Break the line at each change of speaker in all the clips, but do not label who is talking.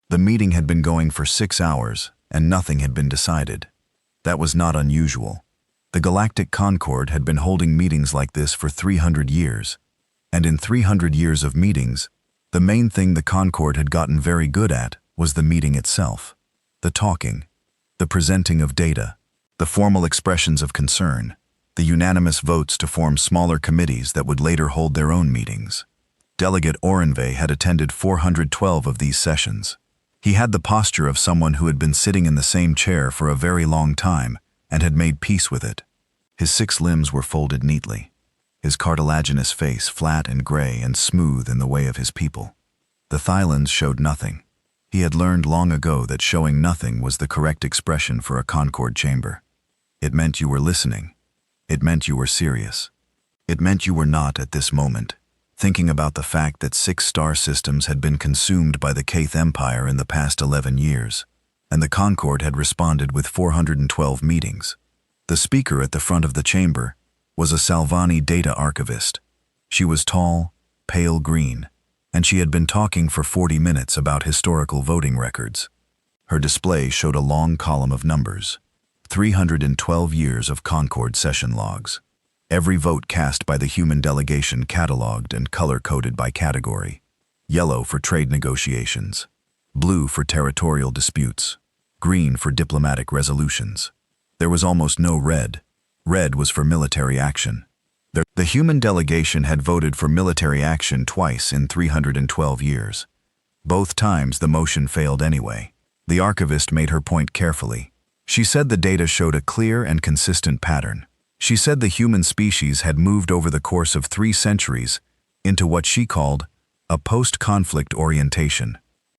The meeting had been going for 6 hours, and nothing had been decided. That was not unusual. The Galactic Concord had been holding meetings like this for 300 years. And in 300 years of meetings, the main thing the Concord had gotten very good at was the meeting itself. The talking, the presenting of data, the formal expressions of concern, the unanimous votes to form smaller committees that would later hold their own meetings. Delegate Orenve had attended 412 of these sessions. He had the posture of someone who had been sitting in the same chair for a very long time and had made peace with it. His 6 limbs were folded neatly, his cartilaginous face flat and gray and smooth in the way of his people. The thighlines showed nothing. He had learned long ago that showing nothing was the correct expression for a Concord chamber. It meant you were listening. It meant you were serious. It meant you were not, at this moment, thinking about the fact that 6 star systems had been consumed by the Kaith Empire in the past 11 years, and the Concord had responded with 412 meetings. The speaker at the front of the chamber was a Salvani data archivist. She was tall, pale green, and she had been talking for 40 minutes about historical voting records. Her display showed a long column of numbers, 312 years of Concord session logs. Every vote cast by the human delegation cataloged and color-coded by category. Yellow for trade negotiations, blue for territorial disputes, green for diplomatic resolutions. There was almost no red. Red was for military action. The human delegation had voted for military action twice in 312 years. Both times the motion failed anyway. The archivist made her point carefully. She said the data showed a clear and consistent pattern. She said the human species had moved over the course of 3 centuries into what she called a post-conflict orientation.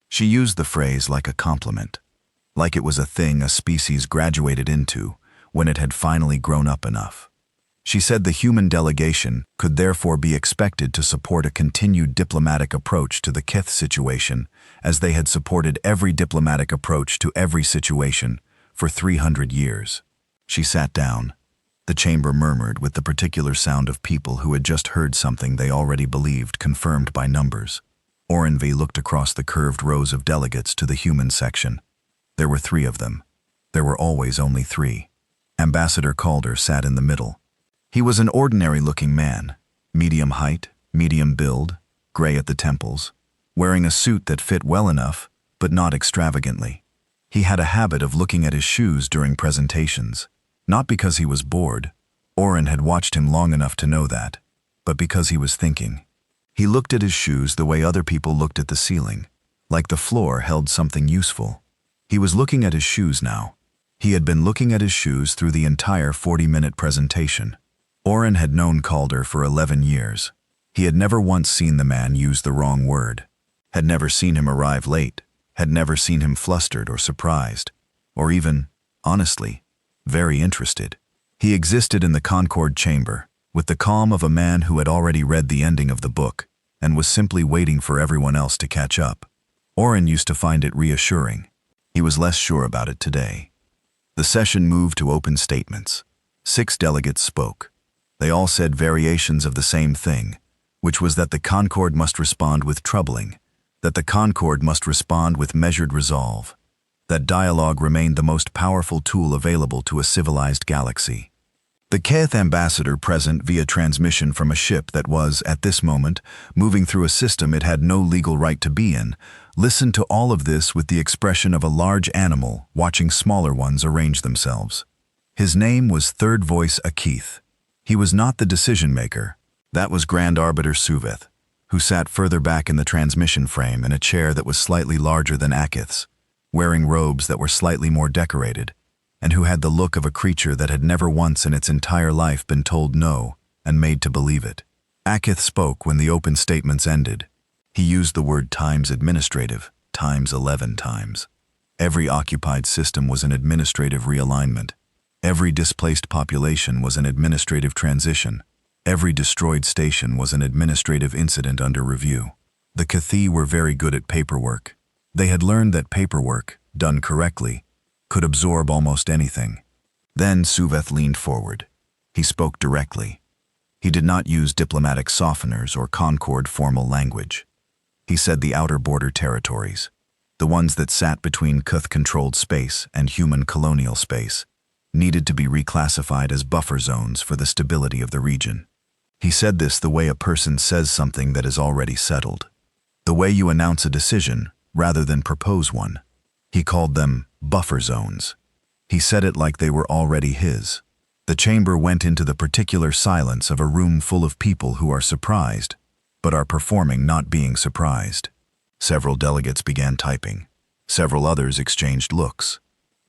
She used the phrase like a compliment, like it was a thing a species graduated into when it had finally grown up enough. She said the human delegation could therefore be expected to support a continued diplomatic approach to the Kith situation, as they had supported every diplomatic approach to every situation for 300 years. She sat down. The chamber murmured with the particular sound of people who had just heard something they already believed confirmed by numbers. Orenve looked across the curved rows of delegates to the human section. There were 3 of them. There were always only 3. Ambassador Calder sat in the middle. He was an ordinary-looking man, medium height, medium build, gray at the temples, wearing a suit that fit well enough, but not extravagantly. He had a habit of looking at his shoes during presentations. Not because he was bored, Oren had watched him long enough to know that, but because he was thinking. He looked at his shoes the way other people looked at the ceiling, like the floor held something useful. He was looking at his shoes now. He had been looking at his shoes through the entire 40-minute presentation. Oren had known Calder for 11 years. He had never once seen the man use the wrong word, had never seen him arrive late, had never seen him flustered or surprised, or even, honestly, very interested. He existed in the Concord chamber, with the calm of a man who had already read the ending of the book and was simply waiting for everyone else to catch up. Oren used to find it reassuring. He was less sure about it today. The session moved to open statements. 6 delegates spoke. They all said variations of the same thing, which was that the Concord must respond with troubling, that the Concord must respond with measured resolve, that dialogue remained the most powerful tool available to a civilized galaxy. The Kaith ambassador, present via transmission from a ship that was, at this moment, moving through a system it had no legal right to be in, listened to all of this with the expression of a large animal watching smaller ones arrange themselves. His name was Third Voice Akith. He was not the decision-maker. That was Grand Arbiter Suveth, who sat further back in the transmission frame in a chair that was slightly larger than Akith's, wearing robes that were slightly more decorated, and who had the look of a creature that had never once in its entire life been told no and made to believe it. Akith spoke when the open statements ended. He used the word times administrative, times 11 times. Every occupied system was an administrative realignment. Every displaced population was an administrative transition. Every destroyed station was an administrative incident under review. The Kathi were very good at paperwork. They had learned that paperwork, done correctly, could absorb almost anything. Then Suveth leaned forward. He spoke directly. He did not use diplomatic softeners or Concord formal language. He said the outer border territories. the ones that sat between Kuth-controlled space and human colonial space, needed to be reclassified as buffer zones for the stability of the region. He said this the way a person says something that is already settled. The way you announce a decision rather than propose one. He called them buffer zones. He said it like they were already his. The chamber went into the particular silence of a room full of people who are surprised, but are performing not being surprised. Several delegates began typing. Several others exchanged looks.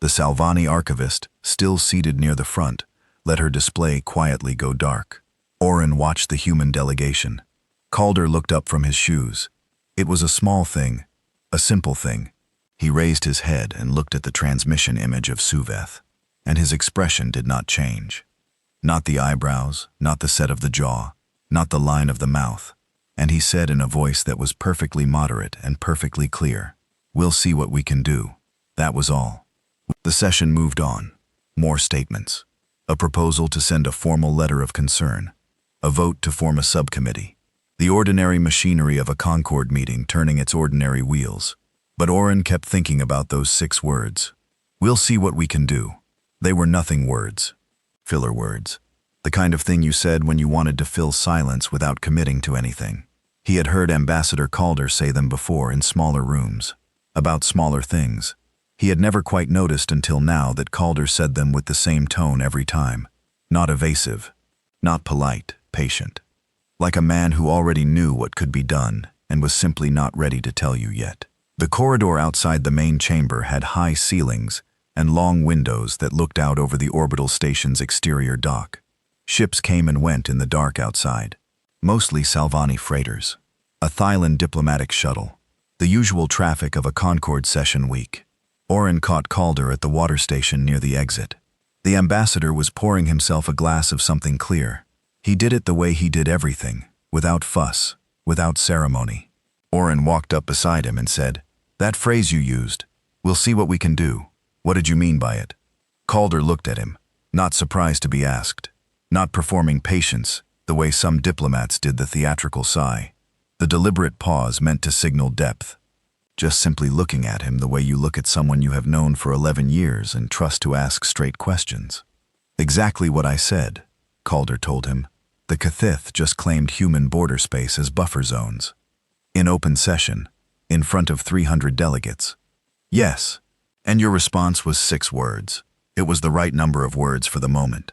The Salvani archivist, still seated near the front, let her display quietly go dark. Oren watched the human delegation. Calder looked up from his shoes. It was a small thing, a simple thing. He raised his head and looked at the transmission image of Suveth, and his expression did not change. Not the eyebrows, not the set of the jaw, not the line of the mouth. And he said in a voice that was perfectly moderate and perfectly clear, "We'll see what we can do." That was all. The session moved on. More statements. A proposal to send a formal letter of concern. A vote to form a subcommittee. The ordinary machinery of a Concord meeting turning its ordinary wheels. But Oren kept thinking about those 6 words. "We'll see what we can do." They were nothing words. Filler words. The kind of thing you said when you wanted to fill silence without committing to anything. He had heard Ambassador Calder say them before in smaller rooms. About smaller things. He had never quite noticed until now that Calder said them with the same tone every time. Not evasive. Not polite, patient. Like a man who already knew what could be done and was simply not ready to tell you yet. The corridor outside the main chamber had high ceilings and long windows that looked out over the orbital station's exterior dock. Ships came and went in the dark outside. Mostly Salvani freighters. A Thailand diplomatic shuttle. The usual traffic of a Concord session week. Oren caught Calder at the water station near the exit. The ambassador was pouring himself a glass of something clear. He did it the way he did everything, without fuss, without ceremony. Oren walked up beside him and said, "That phrase you used, 'We'll see what we can do.' What did you mean by it?" Calder looked at him, not surprised to be asked. Not performing patience, the way some diplomats did the theatrical sigh. The deliberate pause meant to signal depth. Just simply looking at him the way you look at someone you have known for 11 years and trust to ask straight questions. "Exactly what I said," Calder told him. "The Kathith just claimed human border space as buffer zones. In open session, in front of 300 delegates. Yes. And your response was 6 words. It was the right number of words for the moment."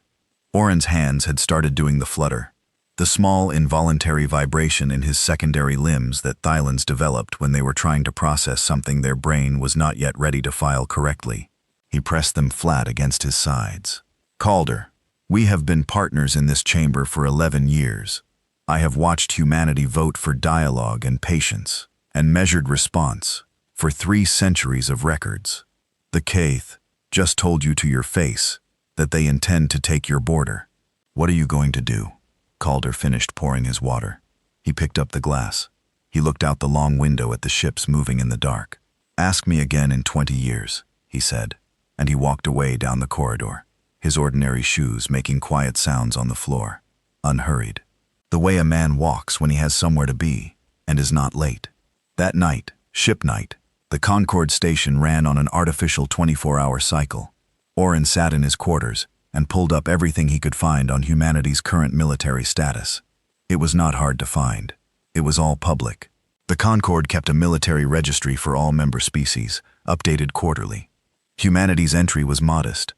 Oren's hands had started doing the flutter. The small, involuntary vibration in his secondary limbs that Thylans developed when they were trying to process something their brain was not yet ready to file correctly. He pressed them flat against his sides. "Calder, we have been partners in this chamber for 11 years. I have watched humanity vote for dialogue and patience, and measured response, for 3 centuries of records. The Kaith just told you to your face that they intend to take your border. What are you going to do?" Calder finished pouring his water. He picked up the glass. He looked out the long window at the ships moving in the dark. "Ask me again in 20 years, he said, and he walked away down the corridor, his ordinary shoes making quiet sounds on the floor, unhurried. The way a man walks when he has somewhere to be and is not late. That night, ship night, the Concord station ran on an artificial 24-hour cycle. Oren sat in his quarters and pulled up everything he could find on humanity's current military status. It was not hard to find. It was all public. The Concord kept a military registry for all member species, updated quarterly. Humanity's entry was modest.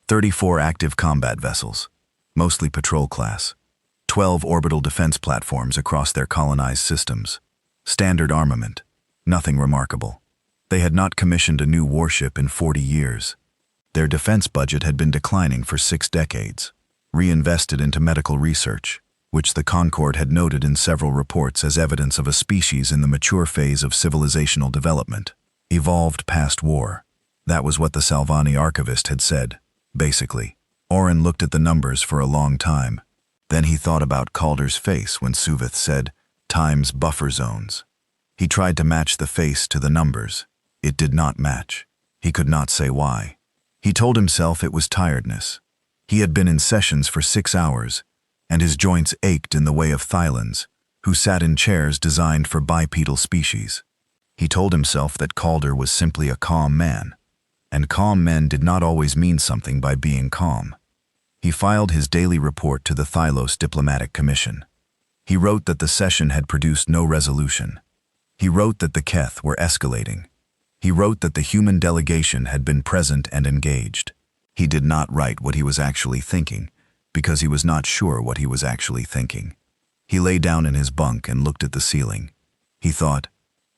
34 active combat vessels, mostly patrol class. 12 orbital defense platforms across their colonized systems. Standard armament. Nothing remarkable. They had not commissioned a new warship in 40 years. Their defense budget had been declining for 6 decades, reinvested into medical research, which the Concord had noted in several reports as evidence of a species in the mature phase of civilizational development, evolved past war. That was what the Salvani archivist had said, basically. Oren looked at the numbers for a long time. Then he thought about Calder's face when Suveth said, "times buffer zones." He tried to match the face to the numbers. It did not match. He could not say why. He told himself it was tiredness. He had been in sessions for 6 hours, and his joints ached in the way of Thylans, who sat in chairs designed for bipedal species. He told himself that Calder was simply a calm man, and calm men did not always mean something by being calm. He filed his daily report to the Thylos Diplomatic Commission. He wrote that the session had produced no resolution. He wrote that the Keth were escalating. He wrote that the human delegation had been present and engaged. He did not write what he was actually thinking, because he was not sure what he was actually thinking. He lay down in his bunk and looked at the ceiling. He thought,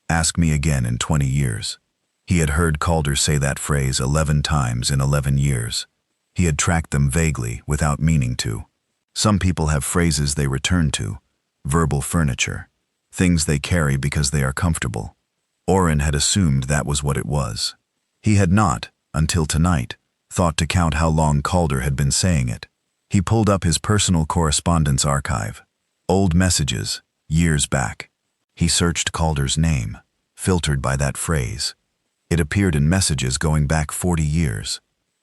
"Ask me again in 20 years." He had heard Calder say that phrase 11 times in 11 years. He had tracked them vaguely, without meaning to. Some people have phrases they return to, verbal furniture, things they carry because they are comfortable. Oren had assumed that was what it was. He had not, until tonight, thought to count how long Calder had been saying it. He pulled up his personal correspondence archive. Old messages, years back. He searched Calder's name, filtered by that phrase. It appeared in messages going back 40 years.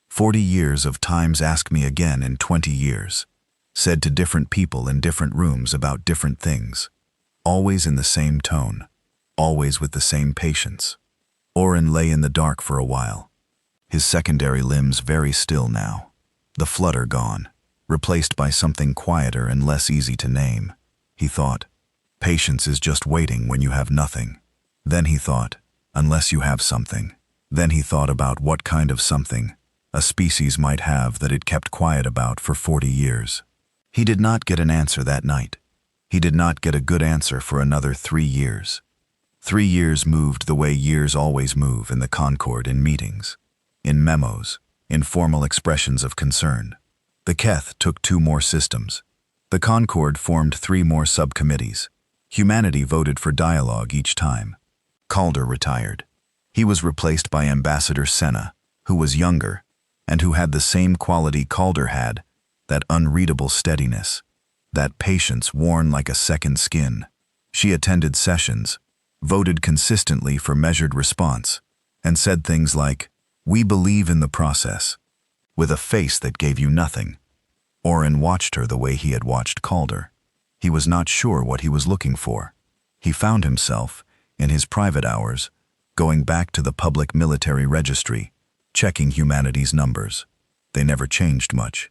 40 years of times ask me again in 20 years. Said to different people in different rooms about different things. Always in the same tone. Always with the same patience. Oren lay in the dark for a while. His secondary limbs very still now. The flutter gone, replaced by something quieter and less easy to name. He thought, patience is just waiting when you have nothing. Then he thought, unless you have something. Then he thought about what kind of something a species might have that it kept quiet about for 40 years. He did not get an answer that night. He did not get a good answer for another 3 years. 3 years moved the way years always move in the Concord in meetings, in memos, in formal expressions of concern. The Keth took 2 more systems. The Concord formed 3 more subcommittees. Humanity voted for dialogue each time. Calder retired. He was replaced by Ambassador Senna, who was younger, and who had the same quality Calder had, that unreadable steadiness, that patience worn like a second skin. She attended sessions, voted consistently for measured response, and said things like, "We believe in the process," with a face that gave you nothing. Oren watched her the way he had watched Calder. He was not sure what he was looking for. He found himself, in his private hours, going back to the public military registry, checking humanity's numbers. They never changed much.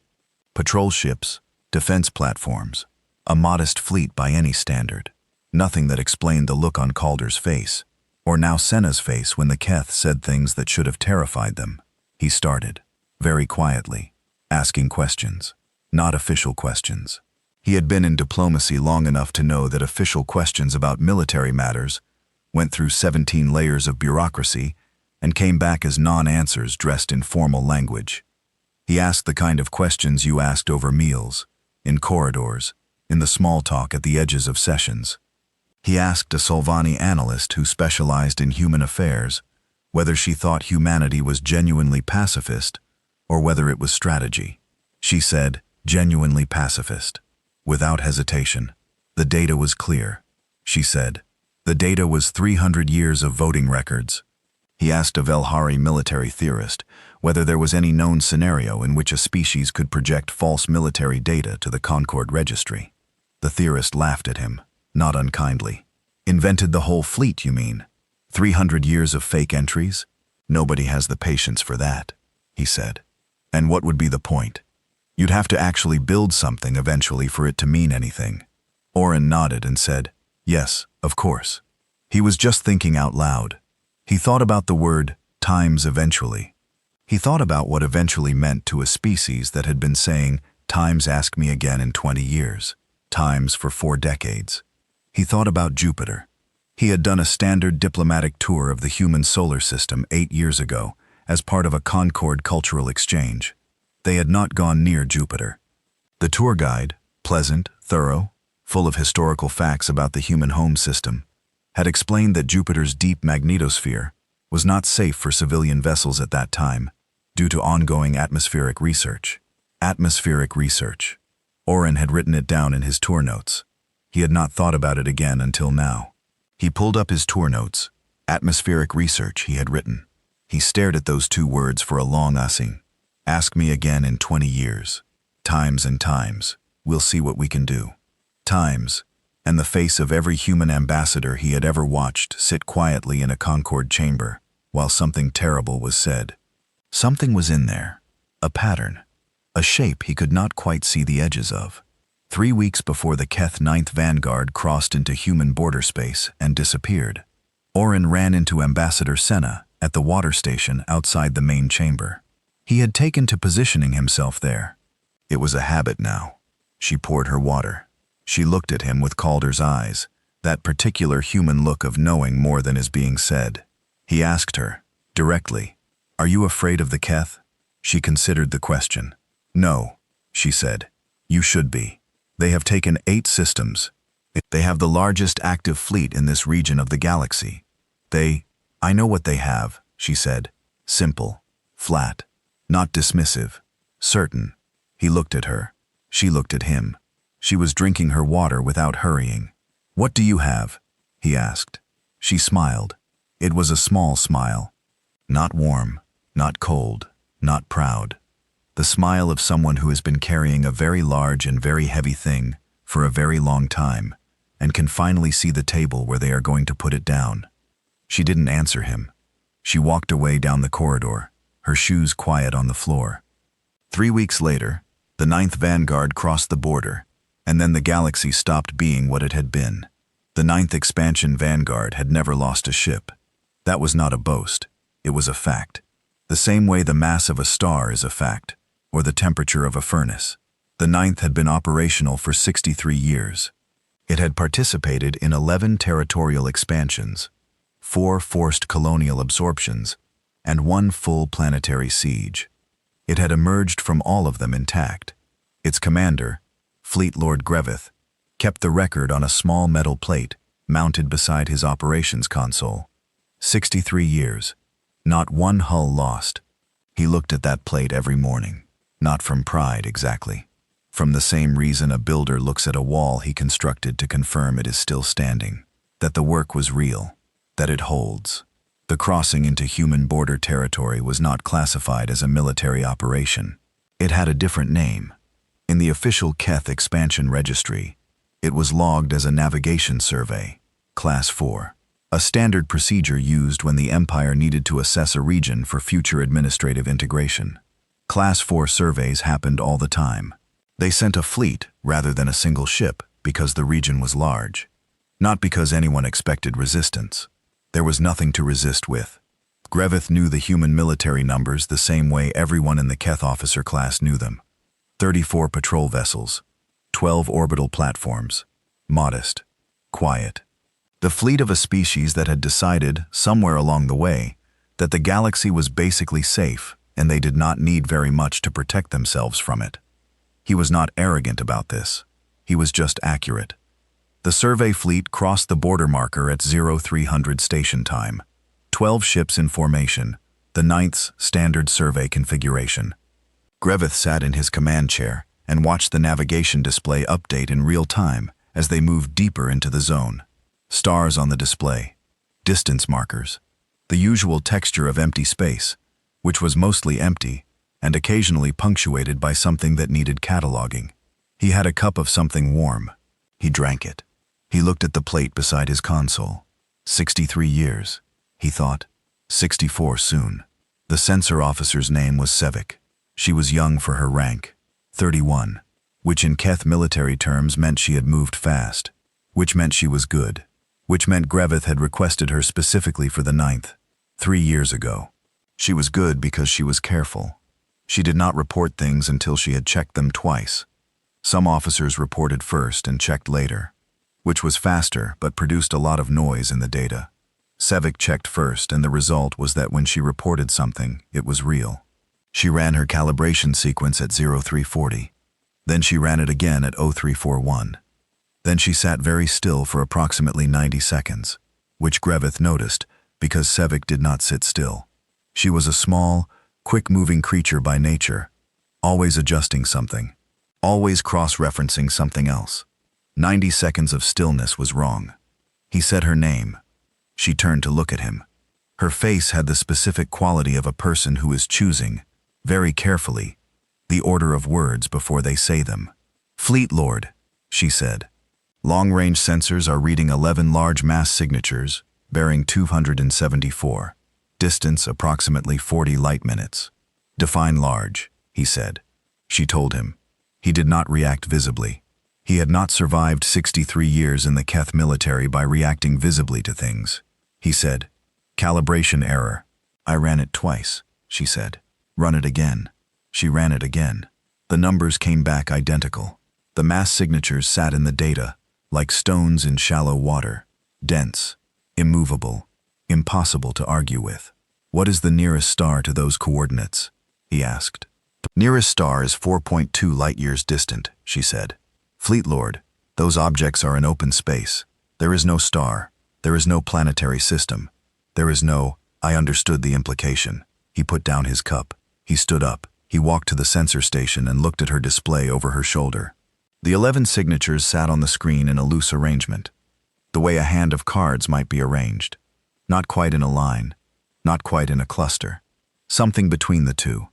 Patrol ships, defense platforms, a modest fleet by any standard. Nothing that explained the look on Calder's face, or now Senna's face when the Keth said things that should have terrified them. He started, very quietly, asking questions, not official questions. He had been in diplomacy long enough to know that official questions about military matters went through 17 layers of bureaucracy and came back as non-answers dressed in formal language. He asked the kind of questions you asked over meals, in corridors, in the small talk at the edges of sessions. He asked a Solvani analyst who specialized in human affairs whether she thought humanity was genuinely pacifist or whether it was strategy. She said, genuinely pacifist. Without hesitation. The data was clear. She said, the data was 300 years of voting records. He asked a Velhari military theorist whether there was any known scenario in which a species could project false military data to the Concord registry. The theorist laughed at him, not unkindly. Invented the whole fleet, you mean? 300 years of fake entries? Nobody has the patience for that, he said. And what would be the point? You'd have to actually build something eventually for it to mean anything. Oren nodded and said, yes, of course. He was just thinking out loud. He thought about the word, times eventually. He thought about what eventually meant to a species that had been saying, times ask me again in 20 years, times for 4 decades. He thought about Jupiter. He had done a standard diplomatic tour of the human solar system 8 years ago as part of a Concord cultural exchange. They had not gone near Jupiter. The tour guide, pleasant, thorough, full of historical facts about the human home system, had explained that Jupiter's deep magnetosphere was not safe for civilian vessels at that time due to ongoing atmospheric research. Atmospheric research. Oren had written it down in his tour notes. He had not thought about it again until now. He pulled up his tour notes. Atmospheric research, he had written. He stared at those 2 words for a long assing. Ask me again in 20 years. Times and times. We'll see what we can do. Times. and the face of every human ambassador he had ever watched sit quietly in a Concord chamber while something terrible was said. Something was in there, a pattern, a shape he could not quite see the edges of. 3 weeks before the Keth Ninth Vanguard crossed into human border space and disappeared, Oren ran into Ambassador Senna at the water station outside the main chamber. He had taken to positioning himself there. It was a habit now. She poured her water. She looked at him with Calder's eyes, that particular human look of knowing more than is being said. He asked her, directly, "Are you afraid of the Keth?" She considered the question. "No," she said. "You should be. They have taken 8 systems. They have the largest active fleet in this region of the galaxy. I know what they have," she said. Simple, flat, not dismissive, certain. He looked at her. She looked at him. She was drinking her water without hurrying. "What do you have?" he asked. She smiled. It was a small smile. Not warm, not cold, not proud. The smile of someone who has been carrying a very large and very heavy thing for a very long time and can finally see the table where they are going to put it down. She didn't answer him. She walked away down the corridor, her shoes quiet on the floor. 3 weeks later, the Ninth Vanguard crossed the border, and then the galaxy stopped being what it had been. The Ninth Expansion Vanguard had never lost a ship. That was not a boast. It was a fact. The same way the mass of a star is a fact, or the temperature of a furnace. The Ninth had been operational for 63 years. It had participated in 11 territorial expansions, 4 forced colonial absorptions, and 1 full planetary siege. It had emerged from all of them intact. Its commander, Fleet Lord Greveth, kept the record on a small metal plate mounted beside his operations console. 63 years, not one hull lost. He looked at that plate every morning, not from pride exactly. From the same reason a builder looks at a wall he constructed to confirm it is still standing, that the work was real, that it holds. The crossing into human border territory was not classified as a military operation. It had a different name. In the official Keth expansion registry, it was logged as a navigation survey, Class 4, a standard procedure used when the Empire needed to assess a region for future administrative integration. Class 4 surveys happened all the time. They sent a fleet rather than a single ship because the region was large, not because anyone expected resistance. There was nothing to resist with. Greveth knew the human military numbers the same way everyone in the Keth officer class knew them. 34 patrol vessels, 12 orbital platforms, modest, quiet. The fleet of a species that had decided, somewhere along the way, that the galaxy was basically safe and they did not need very much to protect themselves from it. He was not arrogant about this. He was just accurate. The survey fleet crossed the border marker at 0300 station time. 12 ships in formation, the 9th's standard survey configuration. Greveth sat in his command chair and watched the navigation display update in real time as they moved deeper into the zone. Stars on the display, distance markers, the usual texture of empty space, which was mostly empty and occasionally punctuated by something that needed cataloging. He had a cup of something warm. He drank it. He looked at the plate beside his console. 63 years, he thought. 64 soon. The censor officer's name was Sevik. She was young for her rank. 31, which in Keth military terms meant she had moved fast, which meant she was good, which meant Greveth had requested her specifically for the 9th, 3 years ago. She was good because she was careful. She did not report things until she had checked them twice. Some officers reported first and checked later, which was faster but produced a lot of noise in the data. Sevik checked first, and the result was that when she reported something, it was real. She ran her calibration sequence at 0340. Then she ran it again at 0341. Then she sat very still for approximately 90 seconds, which Greveth noticed because Sevik did not sit still. She was a small, quick-moving creature by nature, always adjusting something, always cross-referencing something else. 90 seconds of stillness was wrong. He said her name. She turned to look at him. Her face had the specific quality of a person who is choosing, very carefully, the order of words before they say them. "Fleet Lord," she said. Long-range sensors are reading 11 large mass signatures, bearing 274. Distance approximately 40 light minutes. Define large, he said. She told him. He did not react visibly. He had not survived 63 years in the Keth military by reacting visibly to things. He said, "Calibration error." "I ran it twice," she said. "Run it again." She ran it again. The numbers came back identical. The mass signatures sat in the data, like stones in shallow water, dense, immovable, impossible to argue with. "What is the nearest star to those coordinates?" he asked. "Nearest star is 4.2 light-years distant," she said. "Fleet Lord, those objects are in open space. There is no star. There is no planetary system. There is no—" I understood the implication. He put down his cup. He stood up. He walked to the sensor station and looked at her display over her shoulder. The 11 signatures sat on the screen in a loose arrangement, the way a hand of cards might be arranged. Not quite in a line, not quite in a cluster. Something between the two.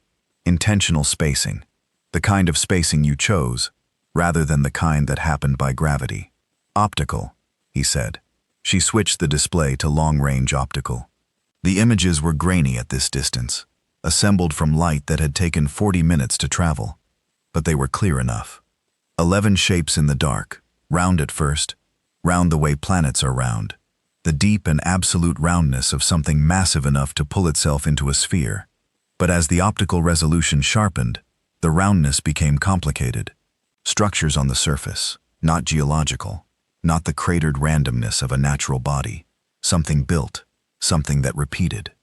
Intentional spacing. The kind of spacing you chose, rather than the kind that happened by gravity. "Optical," he said. She switched the display to long-range optical. The images were grainy at this distance, assembled from light that had taken 40 minutes to travel, but they were clear enough. 11 shapes in the dark, round at first, round the way planets are round, the deep and absolute roundness of something massive enough to pull itself into a sphere. But as the optical resolution sharpened, the roundness became complicated. Structures on the surface, not geological, not the cratered randomness of a natural body, something built, something that repeated.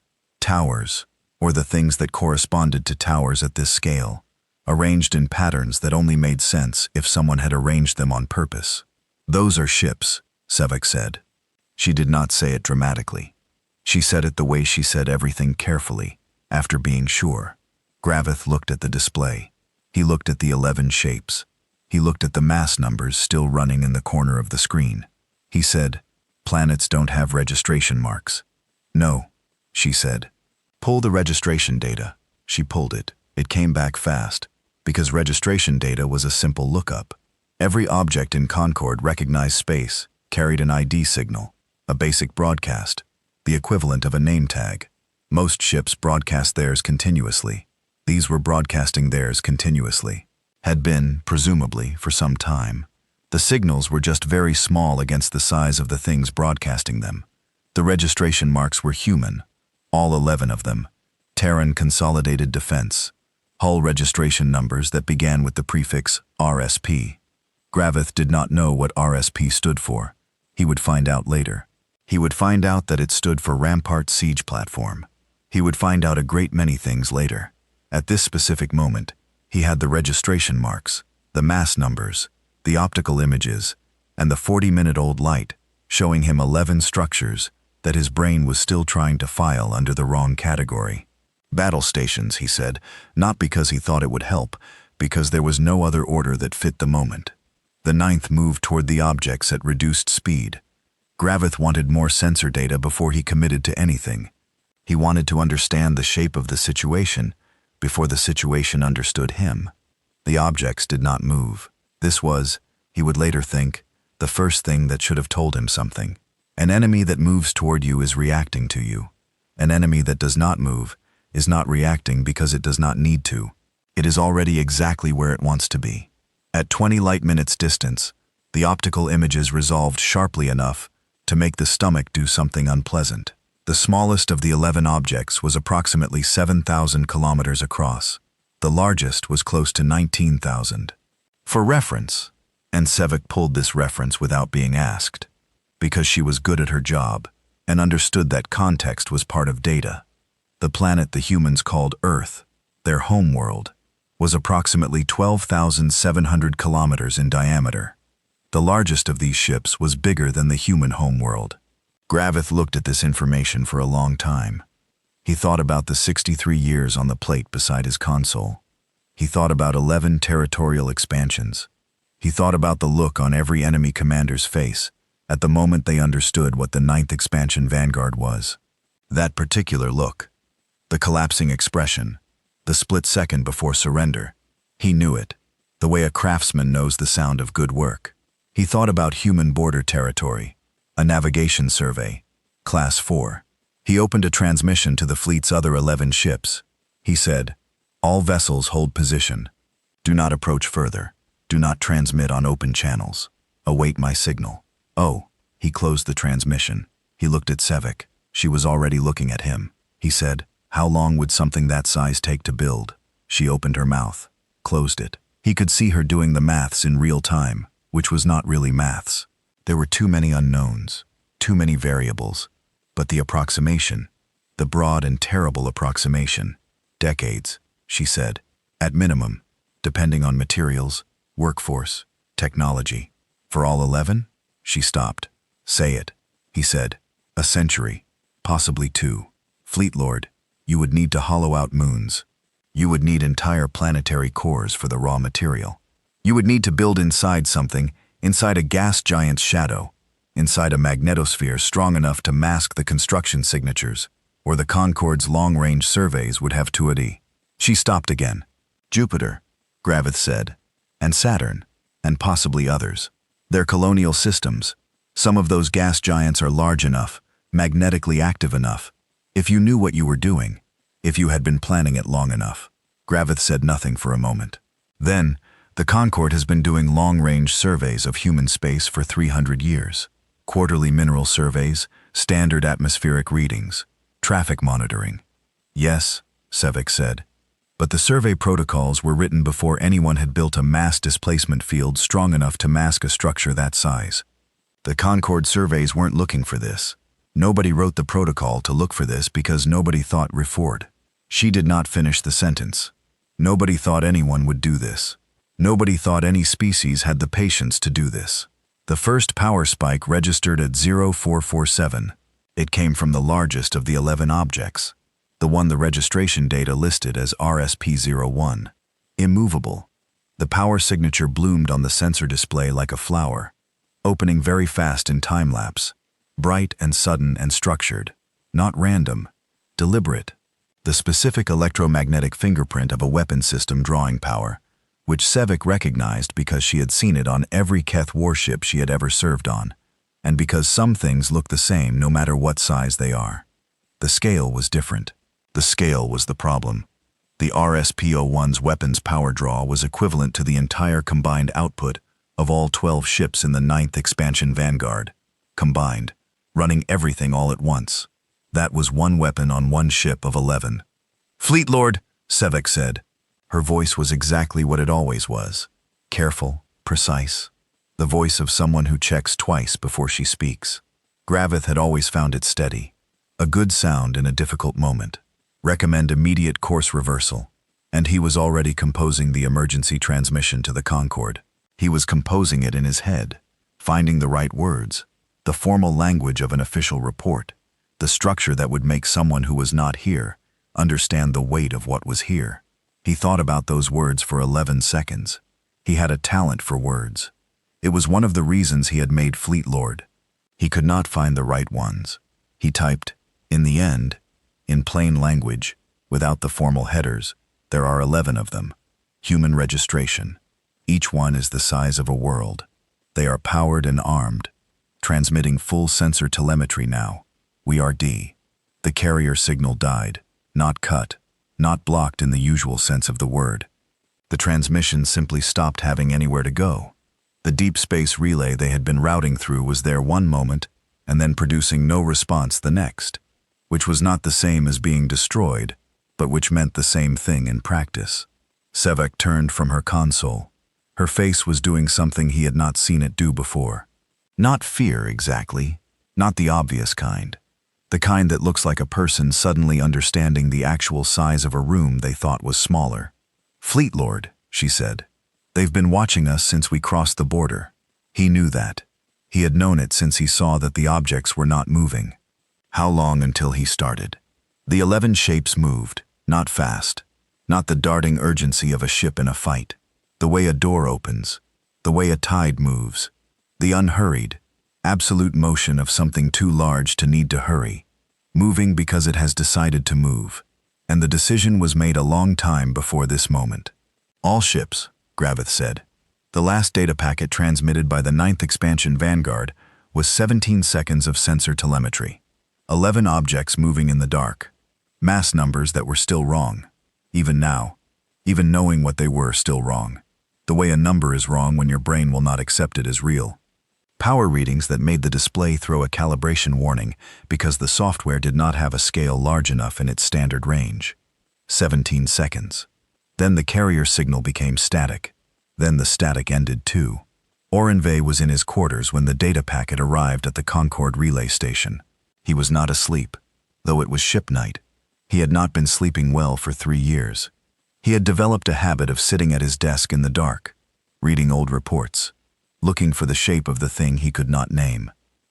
Towers, or the things that corresponded to towers at this scale, arranged in patterns that only made sense if someone had arranged them on purpose. "Those are ships," Sevek said. She did not say it dramatically. She said it the way she said everything carefully, after being sure. Gravith looked at the display. He looked at the 11 shapes. He looked at the mass numbers still running in the corner of the screen. He said, "Planets don't have registration marks." "No," she said. "Pull the registration data." She pulled it. It came back fast, because registration data was a simple lookup. Every object in Concord recognized space, carried an ID signal, a basic broadcast, the equivalent of a name tag. Most ships broadcast theirs continuously. These were broadcasting theirs continuously. Had been, presumably, for some time. The signals were just very small against the size of the things broadcasting them. The registration marks were human, all 11 of them. Terran Consolidated Defense. Hull registration numbers that began with the prefix RSP. Gravith did not know what RSP stood for. He would find out later. He would find out that it stood for Rampart Siege Platform. He would find out a great many things later. At this specific moment, he had the registration marks, the mass numbers, the optical images, and the 40-minute-old light, showing him 11 structures that his brain was still trying to file under the wrong category. Battle stations, he said, not because he thought it would help, because there was no other order that fit the moment. The 9th moved toward the objects at reduced speed. Gravith wanted more sensor data before he committed to anything. He wanted to understand the shape of the situation before the situation understood him. The objects did not move. This was, he would later think, the first thing that should have told him something. An enemy that moves toward you is reacting to you. An enemy that does not move is not reacting because it does not need to. It is already exactly where it wants to be. At 20 light-minutes distance, the optical images resolved sharply enough to make the stomach do something unpleasant. The smallest of the 11 objects was approximately 7,000 kilometers across. The largest was close to 19,000. For reference, and Sevek pulled this reference without being asked, because she was good at her job and understood that context was part of data. The planet the humans called Earth, their home world, was approximately 12,700 kilometers in diameter. The largest of these ships was bigger than the human homeworld. Gravith looked at this information for a long time. He thought about the 63 years on the plate beside his console. He thought about 11 territorial expansions. He thought about the look on every enemy commander's face at the moment they understood what the 9th expansion Vanguard was. That particular look, the collapsing expression, the split second before surrender. He knew it, the way a craftsman knows the sound of good work. He thought about human border territory, a navigation survey, Class 4. He opened a transmission to the fleet's other 11 ships. He said, "All vessels hold position. Do not approach further. Do not transmit on open channels. Await my signal." Oh, he closed the transmission. He looked at Sevek. She was already looking at him. He said, "How long would something that size take to build?" She opened her mouth, closed it. He could see her doing the maths in real time, which was not really maths. There were too many unknowns, too many variables. But the approximation, the broad and terrible approximation, decades, she said, at minimum, depending on materials, workforce, technology. For all 11? She stopped. "Say it," he said. "A century, possibly 2. Fleet Lord, you would need to hollow out moons. You would need entire planetary cores for the raw material. You would need to build inside something, inside a gas giant's shadow, inside a magnetosphere strong enough to mask the construction signatures, or the Concorde's long-range surveys would have tuity." She stopped again. "Jupiter," Gravith said, "and Saturn, and possibly others. They're colonial systems. Some of those gas giants are large enough, magnetically active enough. If you knew what you were doing, if you had been planning it long enough." Gravith said nothing for a moment. "Then, the Concorde has been doing long-range surveys of human space for 300 years. Quarterly mineral surveys, standard atmospheric readings, traffic monitoring." "Yes," Sevek said. "But the survey protocols were written before anyone had built a mass displacement field strong enough to mask a structure that size. The Concorde surveys weren't looking for this. Nobody wrote the protocol to look for this because nobody thought Reford." She did not finish the sentence. "Nobody thought anyone would do this. Nobody thought any species had the patience to do this. The first power spike registered at 0447. It came from the largest of the 11 objects, the one the registration data listed as RSP-01. Immovable. The power signature bloomed on the sensor display like a flower, opening very fast in time-lapse, bright and sudden and structured, not random, deliberate. The specific electromagnetic fingerprint of a weapon system drawing power, which Sevek recognized because she had seen it on every Keth warship she had ever served on, and because some things look the same no matter what size they are. The scale was different. The scale was the problem. The RSP-01's weapons power draw was equivalent to the entire combined output of all 12 ships in the 9th Expansion Vanguard, combined, running everything all at once. That was one weapon on one ship of 11. "Fleet Lord," Sevek said. Her voice was exactly what it always was, careful, precise, the voice of someone who checks twice before she speaks. Gravith had always found it steady, a good sound in a difficult moment. Recommend immediate course reversal, and he was already composing the emergency transmission to the Concorde. He was composing it in his head, finding the right words, the formal language of an official report, the structure that would make someone who was not here understand the weight of what was here. He thought about those words for 11 seconds. He had a talent for words. It was one of the reasons he had made Fleet Lord. He could not find the right ones. He typed, "In the end," in plain language, without the formal headers. There are 11 of them. Human registration. Each one is the size of a world. They are powered and armed, transmitting full sensor telemetry now. We are D. The carrier signal died, not cut, not blocked in the usual sense of the word. The transmission simply stopped having anywhere to go. The deep space relay they had been routing through was there one moment and then producing no response the next, which was not the same as being destroyed, but which meant the same thing in practice. Sevek turned from her console. Her face was doing something he had not seen it do before. Not fear exactly, not the obvious kind. The kind that looks like a person suddenly understanding the actual size of a room they thought was smaller. "Fleet Lord," she said. "They've been watching us since we crossed the border." He knew that. He had known it since he saw that the objects were not moving. How long until he started? The 11 shapes moved, not fast, not the darting urgency of a ship in a fight, the way a door opens, the way a tide moves, the unhurried, absolute motion of something too large to need to hurry, moving because it has decided to move, and the decision was made a long time before this moment. "All ships," Gravith said. The last data packet transmitted by the 9th Expansion Vanguard was 17 seconds of sensor telemetry. 11 objects moving in the dark. Mass numbers that were still wrong. Even now, even knowing what they were still wrong. The way a number is wrong when your brain will not accept it as real. Power readings that made the display throw a calibration warning because the software did not have a scale large enough in its standard range. 17 seconds. Then the carrier signal became static. Then the static ended too. Orenve was in his quarters when the data packet arrived at the Concorde relay station. He was not asleep, though it was ship night. He had not been sleeping well for 3 years. He had developed a habit of sitting at his desk in the dark, reading old reports, looking for the shape of the thing he could not name.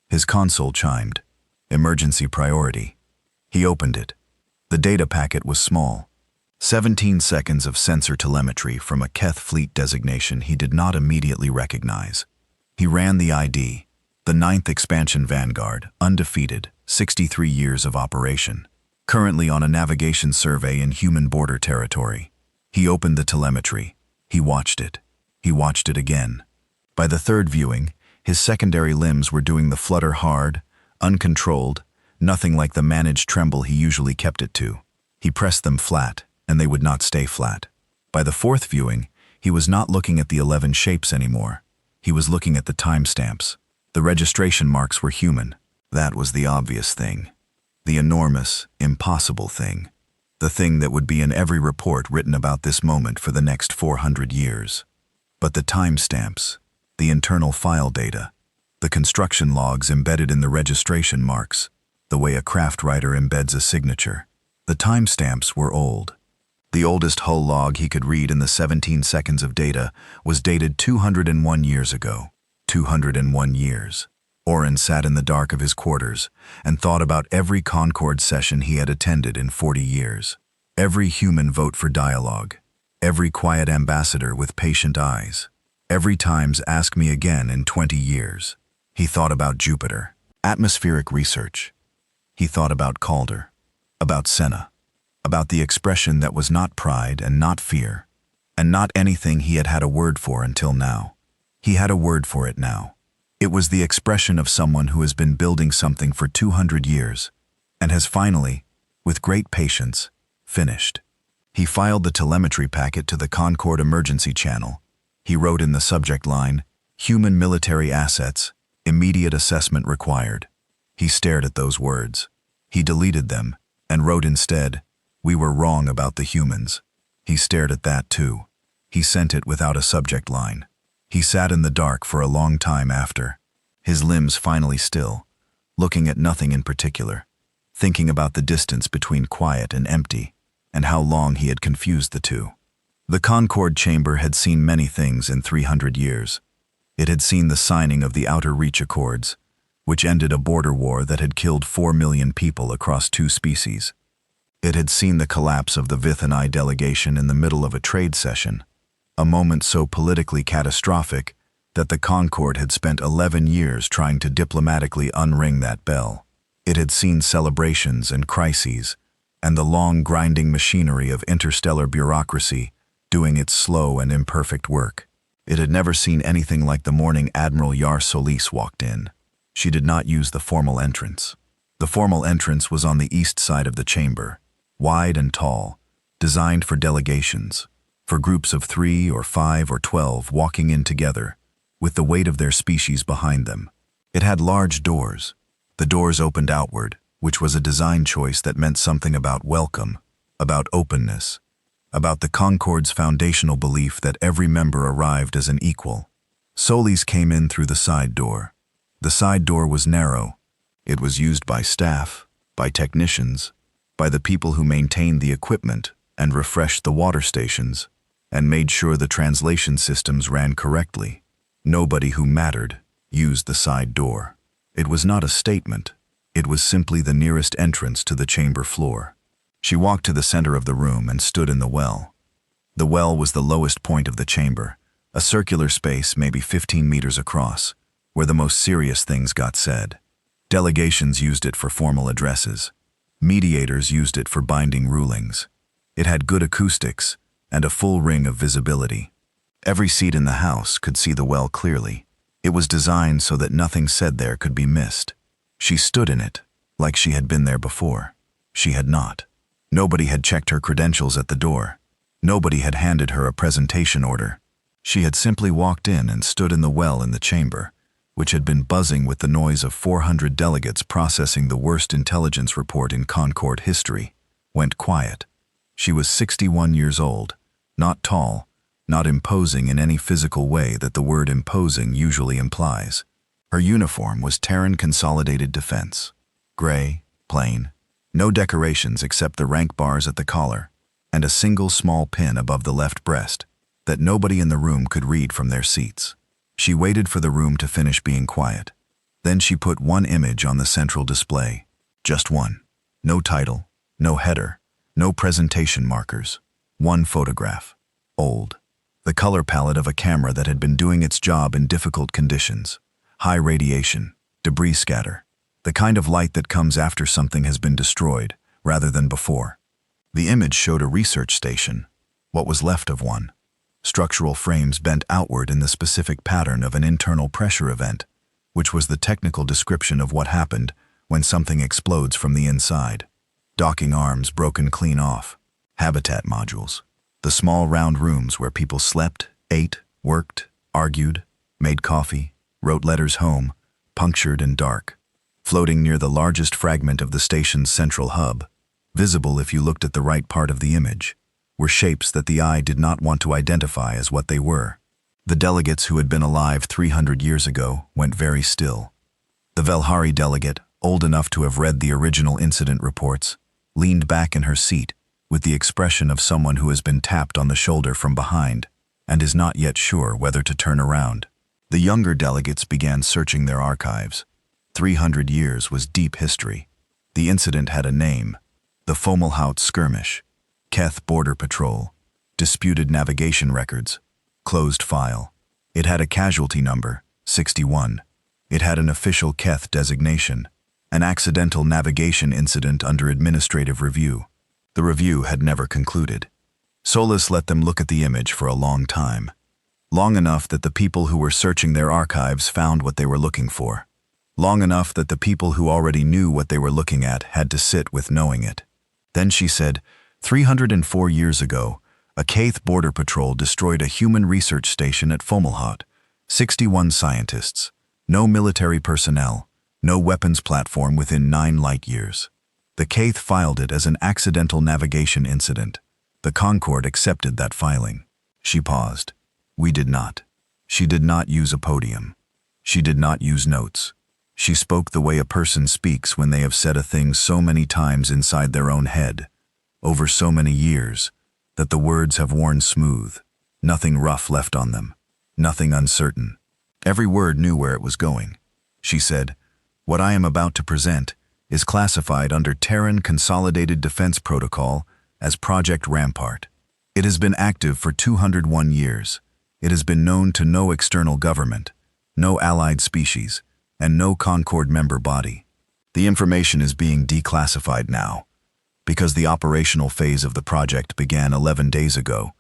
His console chimed. Emergency priority. He opened it. The data packet was small. 17 seconds of sensor telemetry from a Keth fleet designation he did not immediately recognize. He ran the ID. The 9th Expansion Vanguard, undefeated, 63 years of operation. Currently on a navigation survey in human border territory. He opened the telemetry. He watched it. He watched it again. By the third viewing, his secondary limbs were doing the flutter hard, uncontrolled, nothing like the managed tremble he usually kept it to. He pressed them flat, and they would not stay flat. By the fourth viewing, he was not looking at the 11 shapes anymore. He was looking at the timestamps. The registration marks were human. That was the obvious thing. The enormous, impossible thing. The thing that would be in every report written about this moment for the next 400 years. But the timestamps, the internal file data, the construction logs embedded in the registration marks, the way a craft writer embeds a signature. The timestamps were old. The oldest hull log he could read in the 17 seconds of data was dated 201 years ago. 201 years. Oren sat in the dark of his quarters and thought about every Concorde session he had attended in 40 years. Every human vote for dialogue. Every quiet ambassador with patient eyes. Every time's ask me again in 20 years. He thought about Jupiter. Atmospheric research. He thought about Calder. About Senna. About the expression that was not pride and not fear, and not anything he had had a word for until now. He had a word for it now. It was the expression of someone who has been building something for 200 years, and has finally, with great patience, finished. He filed the telemetry packet to the Concorde emergency channel. He wrote in the subject line, "Human military assets, immediate assessment required." He stared at those words. He deleted them, and wrote instead, "We were wrong about the humans." He stared at that too. He sent it without a subject line. He sat in the dark for a long time after, his limbs finally still, looking at nothing in particular, thinking about the distance between quiet and empty, and how long he had confused the two. The Concorde chamber had seen many things in 300 years. It had seen the signing of the Outer Reach Accords, which ended a border war that had killed 4 million people across 2 species. It had seen the collapse of the Vithani delegation in the middle of a trade session, a moment so politically catastrophic that the Concorde had spent 11 years trying to diplomatically unring that bell. It had seen celebrations and crises, and the long grinding machinery of interstellar bureaucracy doing its slow and imperfect work. It had never seen anything like the morning Admiral Yar Solis walked in. She did not use the formal entrance. The formal entrance was on the east side of the chamber, wide and tall, designed for delegations, for groups of 3 or 5 or 12 walking in together, with the weight of their species behind them. It had large doors. The doors opened outward, which was a design choice that meant something about welcome, about openness, about the Concorde's foundational belief that every member arrived as an equal. Solis came in through the side door. The side door was narrow. It was used by staff, by technicians, by the people who maintained the equipment and refreshed the water stations, and made sure the translation systems ran correctly. Nobody who mattered used the side door. It was not a statement. It was simply the nearest entrance to the chamber floor. She walked to the center of the room and stood in the well. The well was the lowest point of the chamber, a circular space maybe 15 meters across, where the most serious things got said. Delegations used it for formal addresses. Mediators used it for binding rulings. It had good acoustics and a full ring of visibility. Every seat in the house could see the well clearly. It was designed so that nothing said there could be missed. She stood in it, like she had been there before. She had not. Nobody had checked her credentials at the door. Nobody had handed her a presentation order. She had simply walked in and stood in the well in the chamber, which had been buzzing with the noise of 400 delegates processing the worst intelligence report in Concord history, went quiet. She was 61 years old, not tall, not imposing in any physical way that the word imposing usually implies. Her uniform was Terran Consolidated Defense. Gray, plain, no decorations except the rank bars at the collar, and a single small pin above the left breast that nobody in the room could read from their seats. She waited for the room to finish being quiet. Then she put one image on the central display. Just one. No title, no header, no presentation markers. One photograph. Old. The color palette of a camera that had been doing its job in difficult conditions. High radiation, debris scatter. The kind of light that comes after something has been destroyed, rather than before. The image showed a research station, what was left of one. Structural frames bent outward in the specific pattern of an internal pressure event, which was the technical description of what happened when something explodes from the inside. Docking arms broken clean off. Habitat modules. The small round rooms where people slept, ate, worked, argued, made coffee, wrote letters home, punctured and dark. Floating near the largest fragment of the station's central hub, visible if you looked at the right part of the image, were shapes that the eye did not want to identify as what they were. The delegates who had been alive 300 years ago went very still. The Velhari delegate, old enough to have read the original incident reports, leaned back in her seat with the expression of someone who has been tapped on the shoulder from behind and is not yet sure whether to turn around. The younger delegates began searching their archives. 300 years was deep history. The incident had a name: the Fomalhaut Skirmish. Keth Border Patrol. Disputed navigation records. Closed file. It had a casualty number, 61. It had an official Keth designation. An accidental navigation incident under administrative review. The review had never concluded. Solus let them look at the image for a long time. Long enough that the people who were searching their archives found what they were looking for. Long enough that the people who already knew what they were looking at had to sit with knowing it. Then she said, 304 years ago, a Kaith Border Patrol destroyed a human research station at Fomalhaut. 61 scientists. No military personnel. No weapons platform within 9 light years. The Kaith filed it as an accidental navigation incident. The Concord accepted that filing. She paused. We did not. She did not use a podium. She did not use notes. She spoke the way a person speaks when they have said a thing so many times inside their own head, over so many years, that the words have worn smooth, nothing rough left on them, nothing uncertain. Every word knew where it was going. She said, "What I am about to present is classified under Terran Consolidated Defense Protocol as Project Rampart. It has been active for 201 years. It has been known to no external government, no allied species, and no Concord member body. The information is being declassified now, because the operational phase of the project began 11 days ago,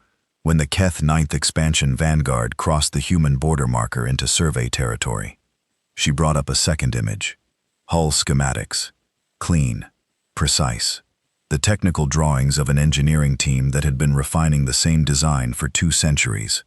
when the Keth 9th Expansion Vanguard crossed the human border marker into survey territory." She brought up a second image. Hull schematics. Clean. Precise. The technical drawings of an engineering team that had been refining the same design for 2 centuries.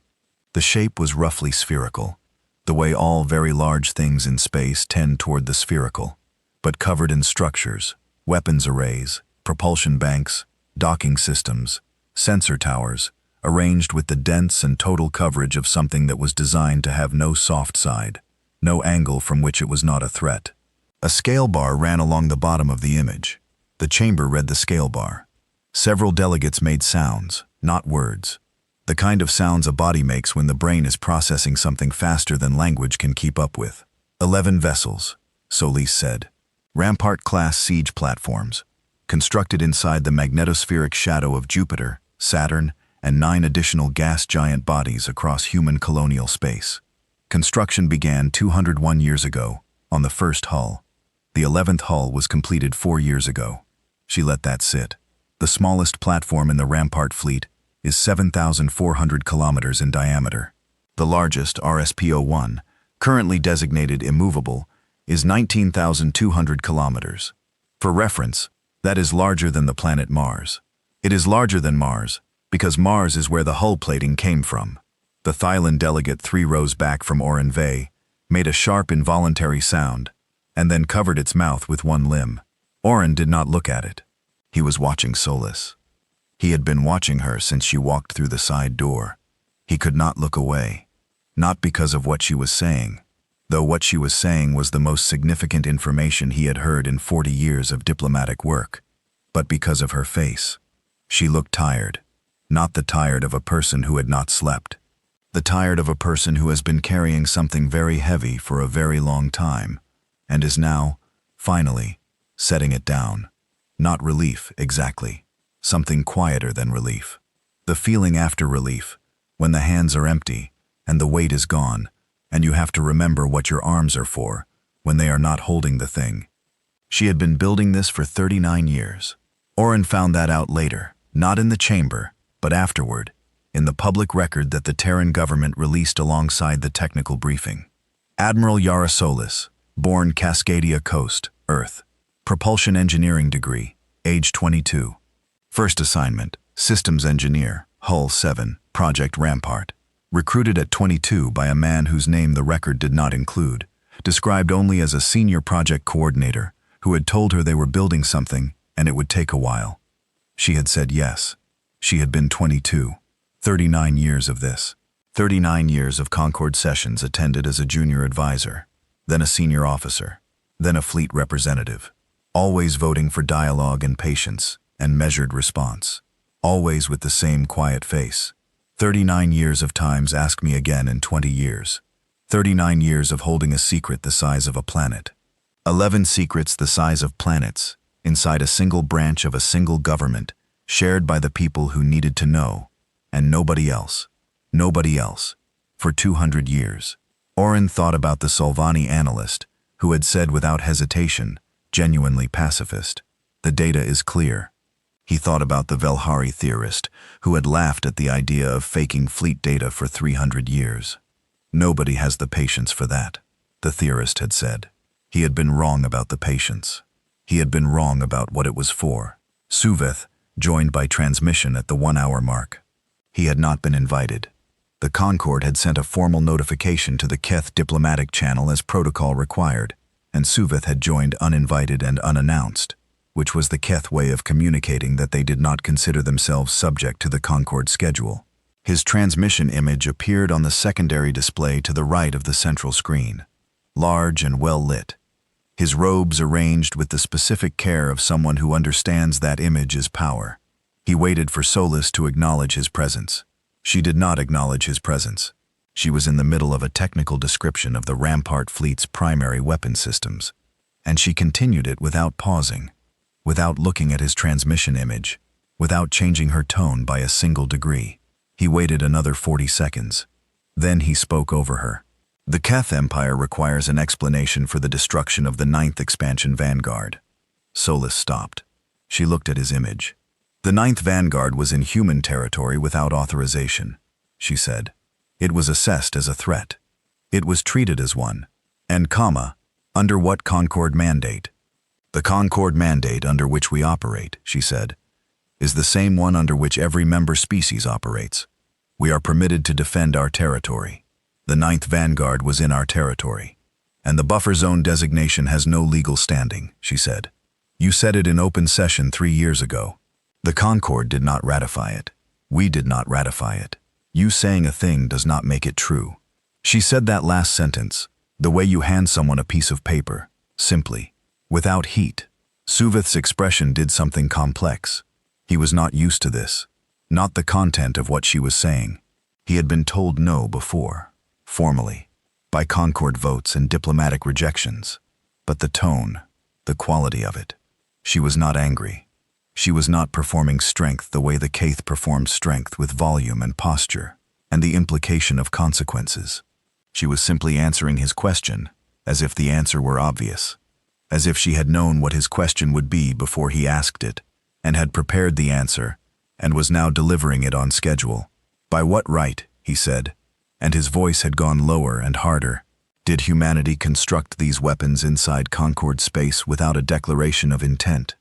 The shape was roughly spherical, the way all very large things in space tend toward the spherical, but covered in structures, weapons arrays, propulsion banks, docking systems, sensor towers, arranged with the dense and total coverage of something that was designed to have no soft side, no angle from which it was not a threat. A scale bar ran along the bottom of the image. The chamber read the scale bar. Several delegates made sounds, not words. The kind of sounds a body makes when the brain is processing something faster than language can keep up with. 11 vessels, Solis said. Rampart-class siege platforms, constructed inside the magnetospheric shadow of Jupiter, Saturn, and 9 additional gas giant bodies across human colonial space. Construction began 201 years ago, on the first hull. The 11th hull was completed 4 years ago. She let that sit. The smallest platform in the Rampart fleet, is 7,400 kilometers in diameter. The largest, RSPO-1, currently designated immovable, is 19,200 kilometers. For reference, that is larger than the planet Mars. It is larger than Mars because Mars is where the hull plating came from. The Thailand delegate 3 rows back from Oren Vey made a sharp involuntary sound and then covered its mouth with one limb. Oren did not look at it. He was watching Solis. He had been watching her since she walked through the side door. He could not look away. Not because of what she was saying, though what she was saying was the most significant information he had heard in 40 years of diplomatic work, but because of her face. She looked tired, not the tired of a person who had not slept, the tired of a person who has been carrying something very heavy for a very long time, and is now, finally, setting it down. Not relief, exactly. Something quieter than relief. The feeling after relief, when the hands are empty, and the weight is gone, and you have to remember what your arms are for, when they are not holding the thing. She had been building this for 39 years. Oren found that out later, not in the chamber, but afterward, in the public record that the Terran government released alongside the technical briefing. Admiral Yara Solis, born Cascadia Coast, Earth. Propulsion engineering degree, age 22. First assignment, systems engineer, Hull 7, Project Rampart. Recruited at 22 by a man whose name the record did not include, described only as a senior project coordinator who had told her they were building something and it would take a while. She had said yes. She had been 22. 39 years of this. 39 years of Concord sessions attended as a junior advisor, then a senior officer, then a fleet representative. Always voting for dialogue and patience and measured response. Always with the same quiet face. 39 years of times ask me again in 20 years. 39 years of holding a secret the size of a planet. 11 secrets the size of planets, inside a single branch of a single government, shared by the people who needed to know, and nobody else. Nobody else. For 200 years. Oren thought about the Solvani analyst, who had said without hesitation, genuinely pacifist, the data is clear. He thought about the Velhari theorist, who had laughed at the idea of faking fleet data for 300 years. Nobody has the patience for that, the theorist had said. He had been wrong about the patience. He had been wrong about what it was for. Suveth joined by transmission at the 1-hour mark. He had not been invited. The Concord had sent a formal notification to the Keth diplomatic channel as protocol required, and Suveth had joined uninvited and unannounced, which was the Keth way of communicating that they did not consider themselves subject to the Concord schedule. His transmission image appeared on the secondary display to the right of the central screen, large and well lit. His robes arranged with the specific care of someone who understands that image is power. He waited for Solis to acknowledge his presence. She did not acknowledge his presence. She was in the middle of a technical description of the Rampart fleet's primary weapon systems, and she continued it without pausing, without looking at his transmission image, without changing her tone by a single degree. He waited another 40 seconds. Then he spoke over her. The Keth Empire requires an explanation for the destruction of the 9th Expansion Vanguard. Solis stopped. She looked at his image. The 9th Vanguard was in human territory without authorization, she said. It was assessed as a threat. It was treated as one. And under what Concord mandate? The Concord mandate under which we operate, she said, is the same one under which every member species operates. We are permitted to defend our territory. The 9th Vanguard was in our territory. And the buffer zone designation has no legal standing, she said. You said it in open session 3 years ago. The Concord did not ratify it. We did not ratify it. You saying a thing does not make it true. She said that last sentence, the way you hand someone a piece of paper, simply, without heat. Suveth's expression did something complex. He was not used to this, not the content of what she was saying. He had been told no before, formally, by Concord votes and diplomatic rejections. But the tone, the quality of it. She was not angry. She was not performing strength the way the Kaith performed strength with volume and posture, and the implication of consequences. She was simply answering his question, as if the answer were obvious, as if she had known what his question would be before he asked it, and had prepared the answer, and was now delivering it on schedule. By what right, he said, and his voice had gone lower and harder. Did humanity construct these weapons inside Concord space without a declaration of intent?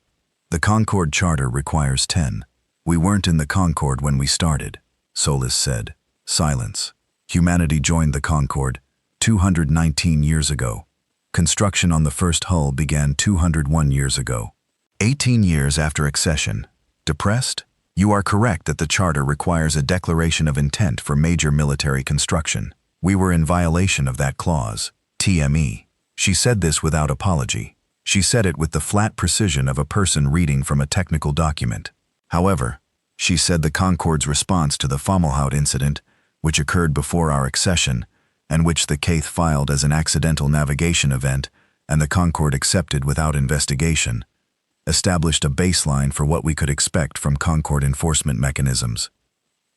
The Concord Charter requires 10. We weren't in the Concord when we started, Solis said. Silence. Humanity joined the Concord 219 years ago. Construction on the first hull began 201 years ago. 18 years after accession. Depressed? You are correct that the Charter requires a declaration of intent for major military construction. We were in violation of that clause. TME. She said this without apology. She said it with the flat precision of a person reading from a technical document. However, she said the Concord's response to the Fomalhaut incident, which occurred before our accession, and which the Caith filed as an accidental navigation event, and the Concord accepted without investigation, established a baseline for what we could expect from Concord enforcement mechanisms.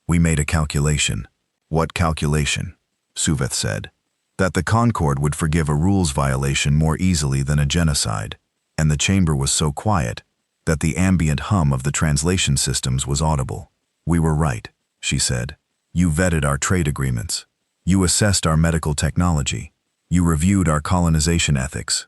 We made a calculation. What calculation? Suveth said. That the Concord would forgive a rules violation more easily than a genocide, and the chamber was so quiet that the ambient hum of the translation systems was audible. We were right, she said. You vetted our trade agreements. You assessed our medical technology. You reviewed our colonization ethics.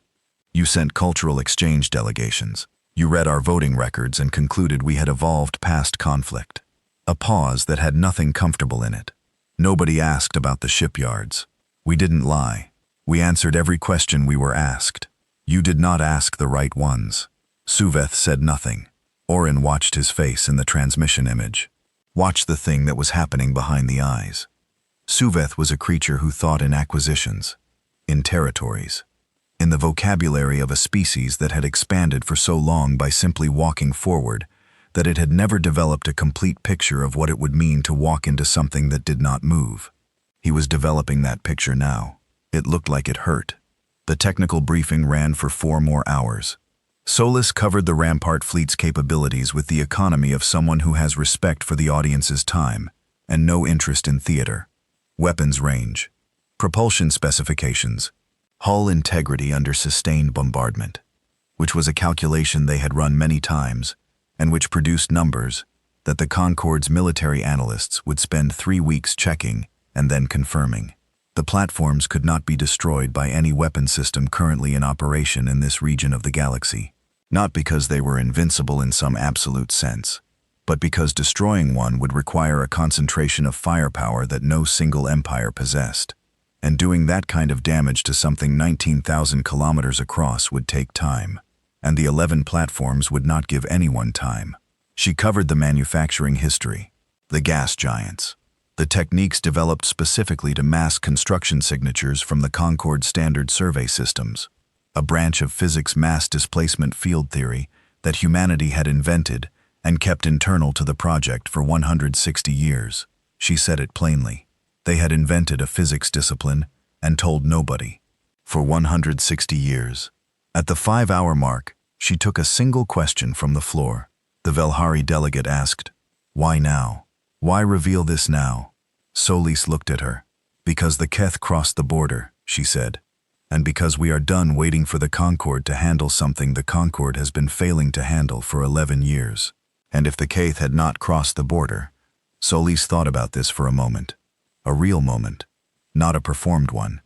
You sent cultural exchange delegations. You read our voting records and concluded we had evolved past conflict. A pause that had nothing comfortable in it. Nobody asked about the shipyards. We didn't lie. We answered every question we were asked. You did not ask the right ones. Suveth said nothing. Orin watched his face in the transmission image. Watched the thing that was happening behind the eyes. Suveth was a creature who thought in acquisitions, in territories, in the vocabulary of a species that had expanded for so long by simply walking forward that it had never developed a complete picture of what it would mean to walk into something that did not move. He was developing that picture now. It looked like it hurt. The technical briefing ran for 4 more hours. Solis covered the Rampart fleet's capabilities with the economy of someone who has respect for the audience's time and no interest in theater. Weapons range, propulsion specifications, hull integrity under sustained bombardment, which was a calculation they had run many times and which produced numbers that the Concord's military analysts would spend 3 weeks checking and then confirming. The platforms could not be destroyed by any weapon system currently in operation in this region of the galaxy, not because they were invincible in some absolute sense, but because destroying one would require a concentration of firepower that no single empire possessed, and doing that kind of damage to something 19,000 kilometers across would take time, and the 11 platforms would not give anyone time. She covered the manufacturing history, the gas giants, the techniques developed specifically to mask construction signatures from the Concord Standard Survey Systems, a branch of physics mass displacement field theory that humanity had invented and kept internal to the project for 160 years. She said it plainly. They had invented a physics discipline and told nobody. For 160 years. At the 5-hour mark, she took a single question from the floor. The Velhari delegate asked, "Why now? Why reveal this now?" Solis looked at her. "Because the Keth crossed the border," she said, "and because we are done waiting for the Concord to handle something the Concord has been failing to handle for 11 years. And if the Caith had not crossed the border," Solis thought about this for a moment. A real moment, not a performed one.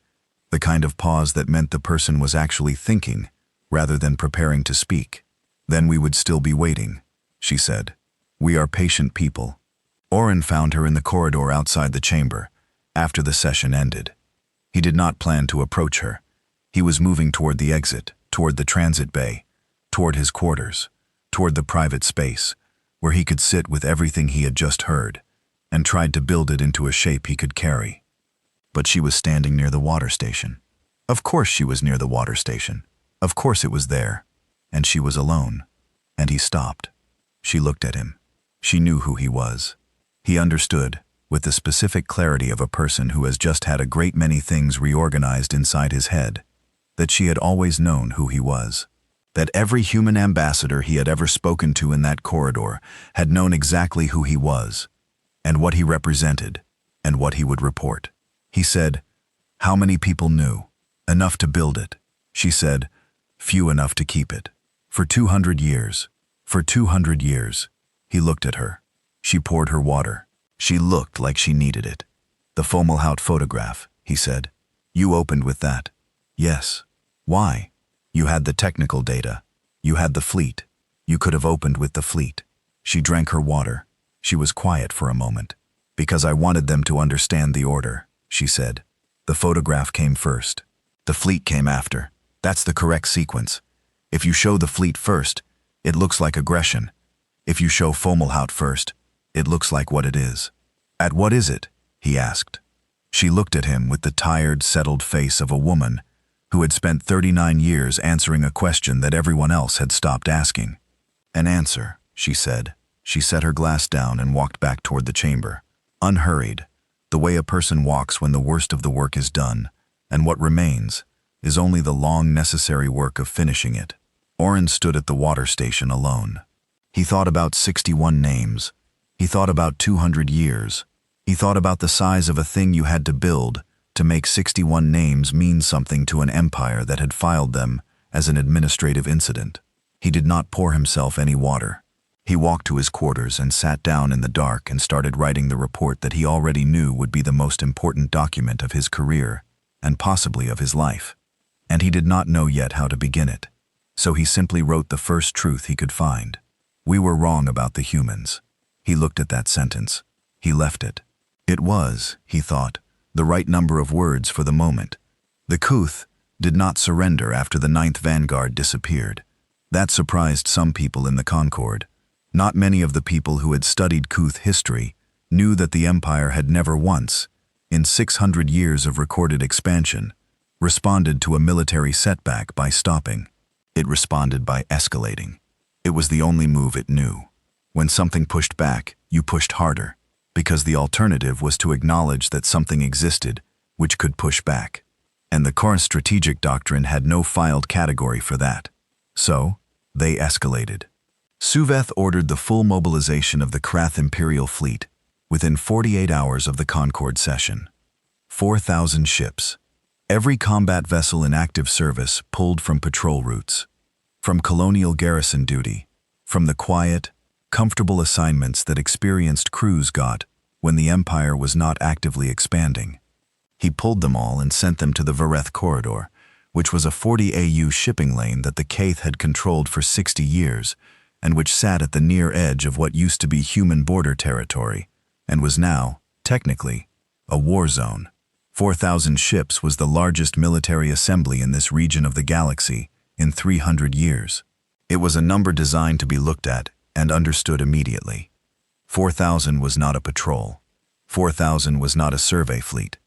The kind of pause that meant the person was actually thinking, rather than preparing to speak. "Then we would still be waiting," she said. "We are patient people." Orin found her in the corridor outside the chamber, after the session ended. He did not plan to approach her. He was moving toward the exit, toward the transit bay, toward his quarters, toward the private space, where he could sit with everything he had just heard, and tried to build it into a shape he could carry. But she was standing near the water station. Of course she was near the water station. Of course it was there. And she was alone. And he stopped. She looked at him. She knew who he was. He understood, with the specific clarity of a person who has just had a great many things reorganized inside his head, that she had always known who he was. That every human ambassador he had ever spoken to in that corridor had known exactly who he was, and what he represented, and what he would report. He said, "How many people knew? Enough to build it." She said, "Few enough to keep it. For 200 years. For 200 years." He looked at her. She poured her water. She looked like she needed it. "The Fomalhaut photograph," he said. "You opened with that." "Yes." "Why?" "You had the technical data. You had the fleet. You could have opened with the fleet." She drank her water. She was quiet for a moment. "Because I wanted them to understand the order," she said. "The photograph came first. The fleet came after. That's the correct sequence. If you show the fleet first, it looks like aggression. If you show Fomalhaut first, it looks like what it is." "At what is it?" he asked. She looked at him with the tired, settled face of a woman who had spent 39 years answering a question that everyone else had stopped asking. "An answer," she said. She set her glass down and walked back toward the chamber, unhurried, the way a person walks when the worst of the work is done, and what remains is only the long, necessary work of finishing it. Oren stood at the water station alone. He thought about 61 names. He thought about 200 years. He thought about the size of a thing you had to build to make 61 names mean something to an empire that had filed them as an administrative incident. He did not pour himself any water. He walked to his quarters and sat down in the dark and started writing the report that he already knew would be the most important document of his career and possibly of his life. And he did not know yet how to begin it. So he simply wrote the first truth he could find. "We were wrong about the humans." He looked at that sentence. He left it. It was, he thought, the right number of words for the moment. The Kuth did not surrender after the 9th Vanguard disappeared. That surprised some people in the Concord. Not many of the people who had studied Kuth history knew that the Empire had never once, in 600 years of recorded expansion, responded to a military setback by stopping. It responded by escalating. It was the only move it knew. When something pushed back, you pushed harder, because the alternative was to acknowledge that something existed which could push back. And the core strategic doctrine had no filed category for that. So, they escalated. Suveth ordered the full mobilization of the Krath Imperial Fleet within 48 hours of the Concord session. 4,000 ships. Every combat vessel in active service pulled from patrol routes, from colonial garrison duty, from the quiet, comfortable assignments that experienced crews got when the Empire was not actively expanding. He pulled them all and sent them to the Vareth Corridor, which was a 40 AU shipping lane that the Kaith had controlled for 60 years, and which sat at the near edge of what used to be human border territory, and was now, technically, a war zone. 4,000 ships was the largest military assembly in this region of the galaxy in 300 years. It was a number designed to be looked at and understood immediately. 4,000 was not a patrol. 4,000 was not a survey fleet.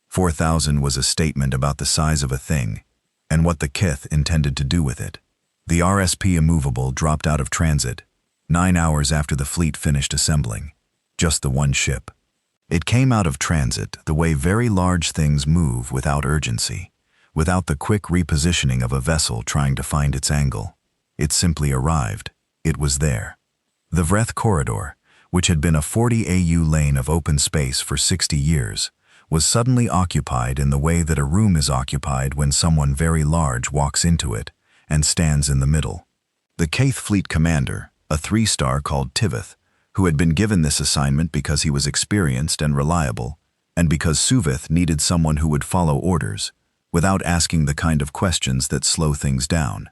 4,000 was a statement about the size of a thing and what the Kith intended to do with it. The RSP immovable dropped out of transit 9 hours after the fleet finished assembling. Just the one ship. It came out of transit the way very large things move without urgency, without the quick repositioning of a vessel trying to find its angle. It simply arrived. It was there. The Vreth Corridor, which had been a 40 AU lane of open space for 60 years, was suddenly occupied in the way that a room is occupied when someone very large walks into it and stands in the middle. The Kaith Fleet Commander, a 3-star called Tivith, who had been given this assignment because he was experienced and reliable, and because Suveth needed someone who would follow orders, without asking the kind of questions that slow things down,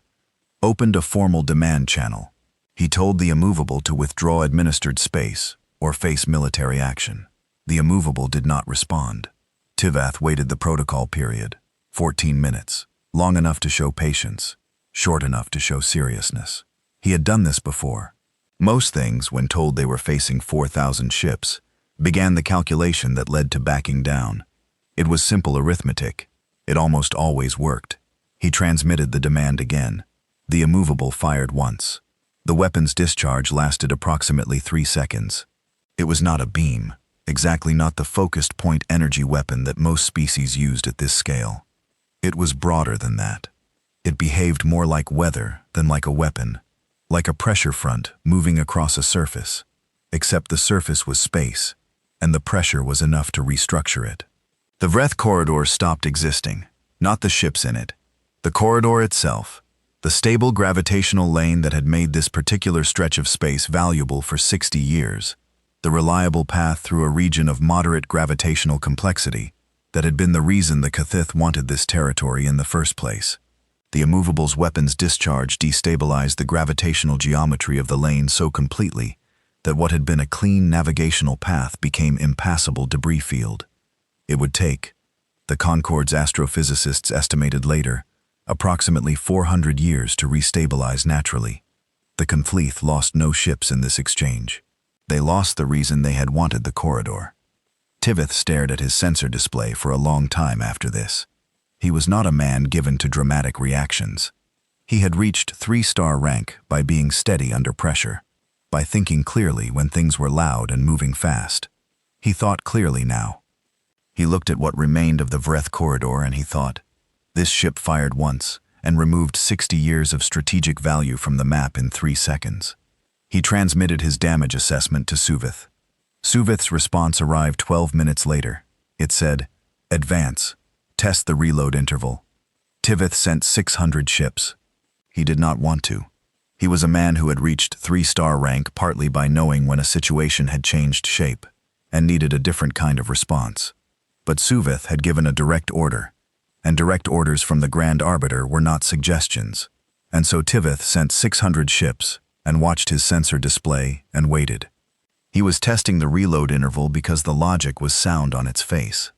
opened a formal demand channel. He told the immovable to withdraw administered space or face military action. The immovable did not respond. Tivath waited the protocol period, 14 minutes, long enough to show patience, short enough to show seriousness. He had done this before. Most things, when told they were facing 4,000 ships, began the calculation that led to backing down. It was simple arithmetic. It almost always worked. He transmitted the demand again. The immovable fired once. The weapon's discharge lasted approximately 3 seconds. It was not a beam, exactly not the focused point energy weapon that most species used at this scale. It was broader than that. It behaved more like weather than like a weapon, like a pressure front moving across a surface, except the surface was space, and the pressure was enough to restructure it. The Vreth Corridor stopped existing, not the ships in it. The corridor itself, the stable gravitational lane that had made this particular stretch of space valuable for 60 years, the reliable path through a region of moderate gravitational complexity that had been the reason the Kthith wanted this territory in the first place. The immovable's weapons discharge destabilized the gravitational geometry of the lane so completely that what had been a clean navigational path became impassable debris field. It would take, the Concorde's astrophysicists estimated later, approximately 400 years to restabilize naturally. The Confleith lost no ships in this exchange. They lost the reason they had wanted the corridor. Tivith stared at his sensor display for a long time after this. He was not a man given to dramatic reactions. He had reached 3-star rank by being steady under pressure, by thinking clearly when things were loud and moving fast. He thought clearly now. He looked at what remained of the Vreth corridor and he thought, this ship fired once and removed 60 years of strategic value from the map in 3 seconds. He transmitted his damage assessment to Suvith. Suvith's response arrived 12 minutes later. It said, "Advance. Test the reload interval." Tivith sent 600 ships. He did not want to. He was a man who had reached 3-star rank partly by knowing when a situation had changed shape and needed a different kind of response. But Suvith had given a direct order, and direct orders from the Grand Arbiter were not suggestions. And so Tivith sent 600 ships and watched his sensor display and waited. He was testing the reload interval because the logic was sound on its face.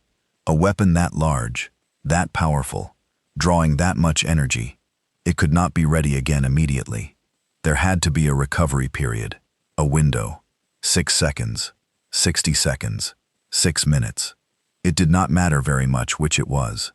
A weapon that large, that powerful, drawing that much energy, it could not be ready again immediately. There had to be a recovery period, a window, 6 seconds, 60 seconds, 6 minutes. It did not matter very much which it was.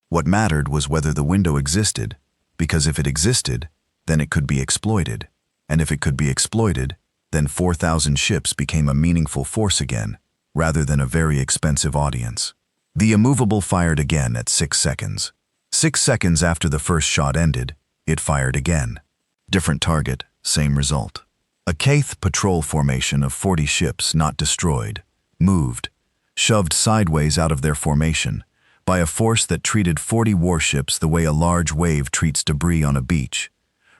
What mattered was whether the window existed, because if it existed, then it could be exploited. And if it could be exploited, then 4,000 ships became a meaningful force again, rather than a very expensive audience. The immovable fired again at 6 seconds. 6 seconds after the first shot ended, it fired again. Different target, same result. A Kth patrol formation of 40 ships not destroyed, moved, shoved sideways out of their formation, by a force that treated 40 warships the way a large wave treats debris on a beach,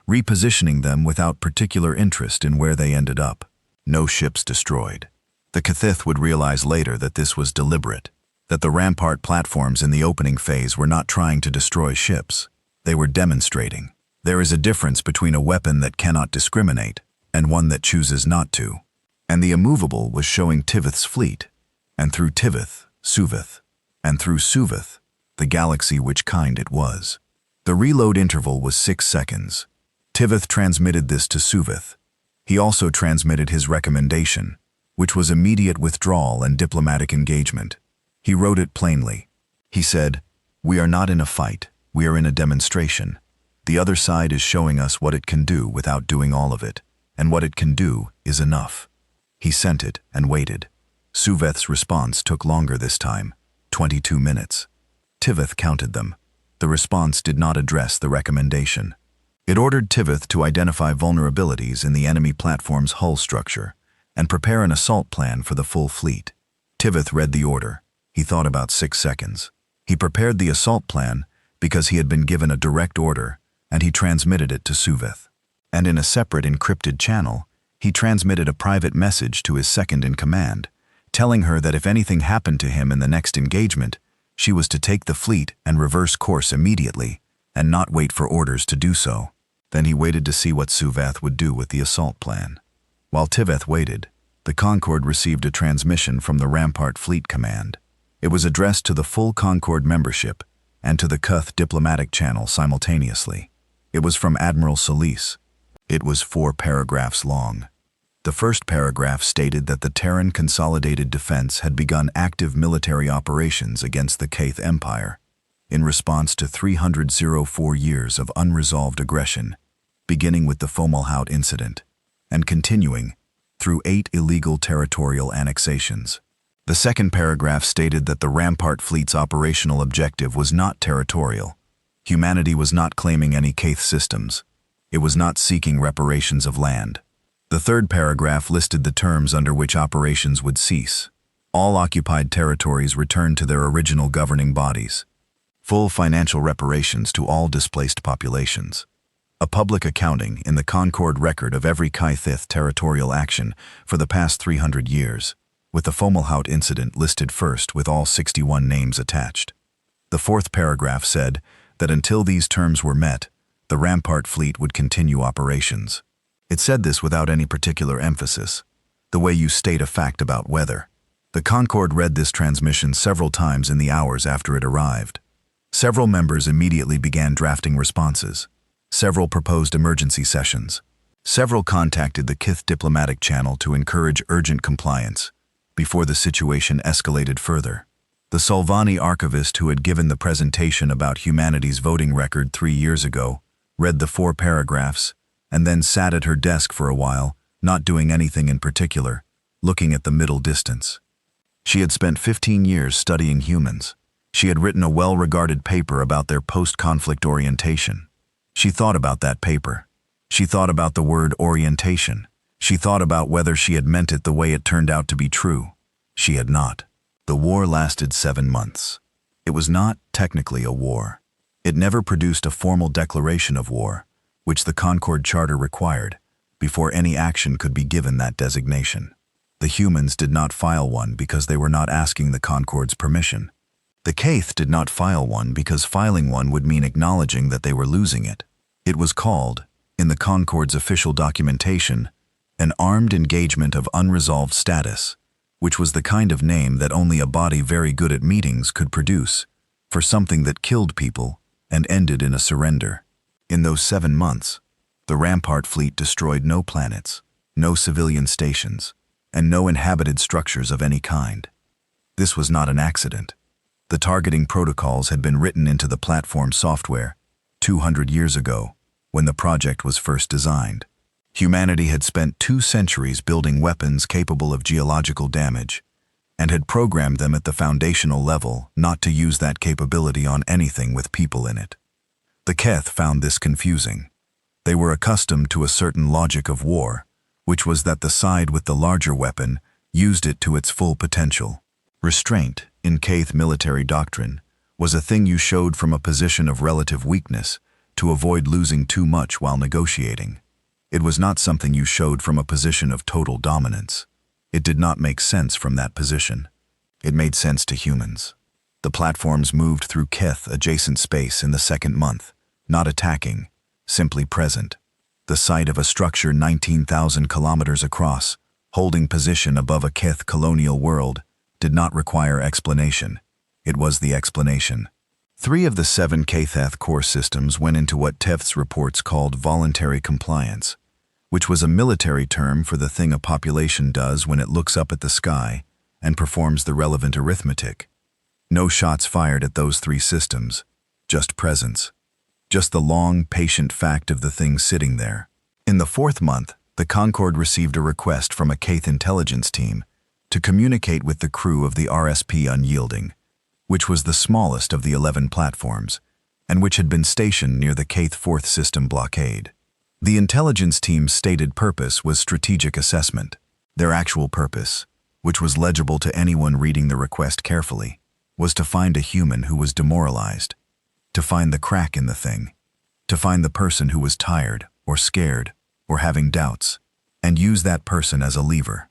repositioning them without particular interest in where they ended up. No ships destroyed. The Kthith would realize later that this was deliberate, that the rampart platforms in the opening phase were not trying to destroy ships. They were demonstrating. There is a difference between a weapon that cannot discriminate and one that chooses not to. And the immovable was showing Tivith's fleet, and through Tivith, Suvith, and through Suvith, the galaxy which kind it was. The reload interval was 6 seconds. Tivith transmitted this to Suvith. He also transmitted his recommendation, which was immediate withdrawal and diplomatic engagement. He wrote it plainly. He said, "We are not in a fight, we are in a demonstration. The other side is showing us what it can do without doing all of it, and what it can do is enough." He sent it and waited. Suveth's response took longer this time, 22 minutes. Tivith counted them. The response did not address the recommendation. It ordered Tivith to identify vulnerabilities in the enemy platform's hull structure and prepare an assault plan for the full fleet. Tivith read the order. He thought about 6 seconds. He prepared the assault plan because he had been given a direct order, and he transmitted it to Suvith. And in a separate encrypted channel, he transmitted a private message to his second-in-command, telling her that if anything happened to him in the next engagement, she was to take the fleet and reverse course immediately, and not wait for orders to do so. Then he waited to see what Suvith would do with the assault plan. While Tivith waited, the Concorde received a transmission from the Rampart Fleet Command. It was addressed to the full Concorde membership and to the Cuth diplomatic channel simultaneously. It was from Admiral Solis. It was 4 paragraphs long. The first paragraph stated that the Terran Consolidated Defense had begun active military operations against the Kth Empire in response to 304 years of unresolved aggression, beginning with the Fomalhaut incident and continuing through 8 illegal territorial annexations. The second paragraph stated that the Rampart Fleet's operational objective was not territorial. Humanity was not claiming any Kth systems. It was not seeking reparations of land. The third paragraph listed the terms under which operations would cease. All occupied territories returned to their original governing bodies. Full financial reparations to all displaced populations. a public accounting in the Concord record of every Kaithith territorial action for the past 300 years, with the Fomalhaut incident listed first with all 61 names attached. The fourth paragraph said that until these terms were met, the Rampart fleet would continue operations. It said this without any particular emphasis, the way you state a fact about weather. The Concord read this transmission several times in the hours after it arrived. Several members immediately began drafting responses. Several proposed emergency sessions. Several contacted the Kith diplomatic channel to encourage urgent compliance before the situation escalated further. The Solvani archivist who had given the presentation about humanity's voting record 3 years ago read the 4 paragraphs and then sat at her desk for a while, not doing anything in particular, looking at the middle distance. She had spent 15 years studying humans. She had written a well-regarded paper about their post-conflict orientation. She thought about that paper. She thought about the word orientation. She thought about whether she had meant it the way it turned out to be true. She had not. The war lasted 7 months. It was not technically a war. It never produced a formal declaration of war, which the Concord Charter required, before any action could be given that designation. The humans did not file one because they were not asking the Concord's permission. The Kaith did not file one because filing one would mean acknowledging that they were losing it. It was called, in the Concord's official documentation, an armed engagement of unresolved status, which was the kind of name that only a body very good at meetings could produce, for something that killed people and ended in a surrender. In those 7 months, the Rampart fleet destroyed no planets, no civilian stations, and no inhabited structures of any kind. This was not an accident. The targeting protocols had been written into the platform software 200 years ago, when the project was first designed. Humanity had spent 2 centuries building weapons capable of geological damage, and had programmed them at the foundational level not to use that capability on anything with people in it. The Keth found this confusing. They were accustomed to a certain logic of war, which was that the side with the larger weapon used it to its full potential. Restraint, in Kaith military doctrine, was a thing you showed from a position of relative weakness to avoid losing too much while negotiating. It was not something you showed from a position of total dominance. It did not make sense from that position. It made sense to humans. The platforms moved through Keth adjacent space in the 2nd month, not attacking, simply present. The site of a structure 19,000 kilometers across, holding position above a Keth colonial world, did not require explanation. It was the explanation. 3 of the 7 Kaitheth core systems went into what Teth's reports called voluntary compliance, which was a military term for the thing a population does when it looks up at the sky and performs the relevant arithmetic. No shots fired at those 3 systems, just presence. Just the long, patient fact of the thing sitting there. In the 4th month, the Concord received a request from a Kaith intelligence team to communicate with the crew of the RSP Unyielding, which was the smallest of the 11 platforms, and which had been stationed near the Kaith 4th system blockade. The intelligence team's stated purpose was strategic assessment. Their actual purpose, which was legible to anyone reading the request carefully, was to find a human who was demoralized, to find the crack in the thing, to find the person who was tired or scared or having doubts, and use that person as a lever.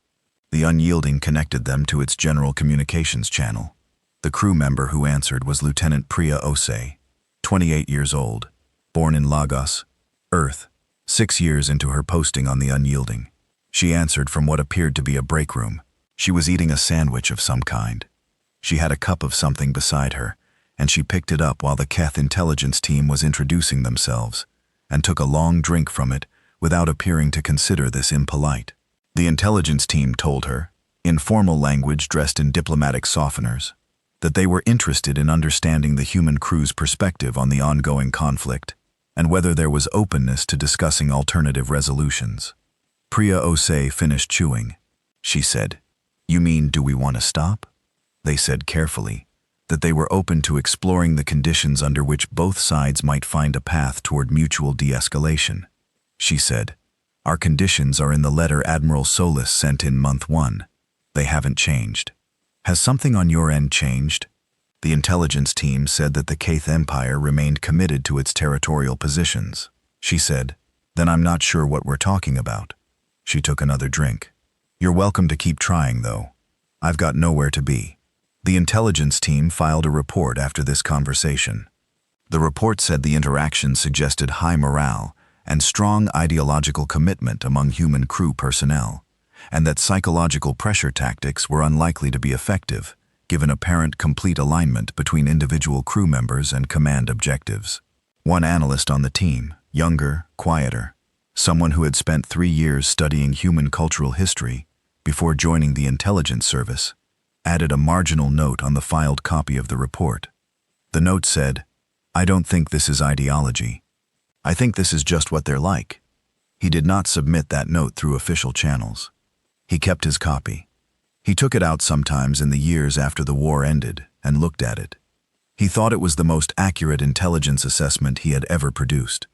The Unyielding connected them to its general communications channel. The crew member who answered was Lieutenant Priya Osei, 28 years old, born in Lagos, Earth, 6 years into her posting on the Unyielding. She answered from what appeared to be a break room. She was eating a sandwich of some kind. She had a cup of something beside her, and she picked it up while the Keth intelligence team was introducing themselves, and took a long drink from it without appearing to consider this impolite. The intelligence team told her, in formal language dressed in diplomatic softeners, that they were interested in understanding the human crew's perspective on the ongoing conflict, and whether there was openness to discussing alternative resolutions. Priya Osei finished chewing. She said, "You mean, do we want to stop?" They said carefully that they were open to exploring the conditions under which both sides might find a path toward mutual de-escalation. She said, "Our conditions are in the letter Admiral Solis sent in month 1. They haven't changed. Has something on your end changed?" The intelligence team said that the Kaith Empire remained committed to its territorial positions. She said, "Then I'm not sure what we're talking about." She took another drink. "You're welcome to keep trying, though. I've got nowhere to be." The intelligence team filed a report after this conversation. The report said the interaction suggested high morale and strong ideological commitment among human crew personnel, and that psychological pressure tactics were unlikely to be effective, given apparent complete alignment between individual crew members and command objectives. One analyst on the team, younger, quieter, someone who had spent 3 years studying human cultural history before joining the intelligence service, added a marginal note on the filed copy of the report. The note said, "I don't think this is ideology. I think this is just what they're like." He did not submit that note through official channels. He kept his copy. He took it out sometimes in the years after the war ended and looked at it. He thought it was the most accurate intelligence assessment he had ever produced.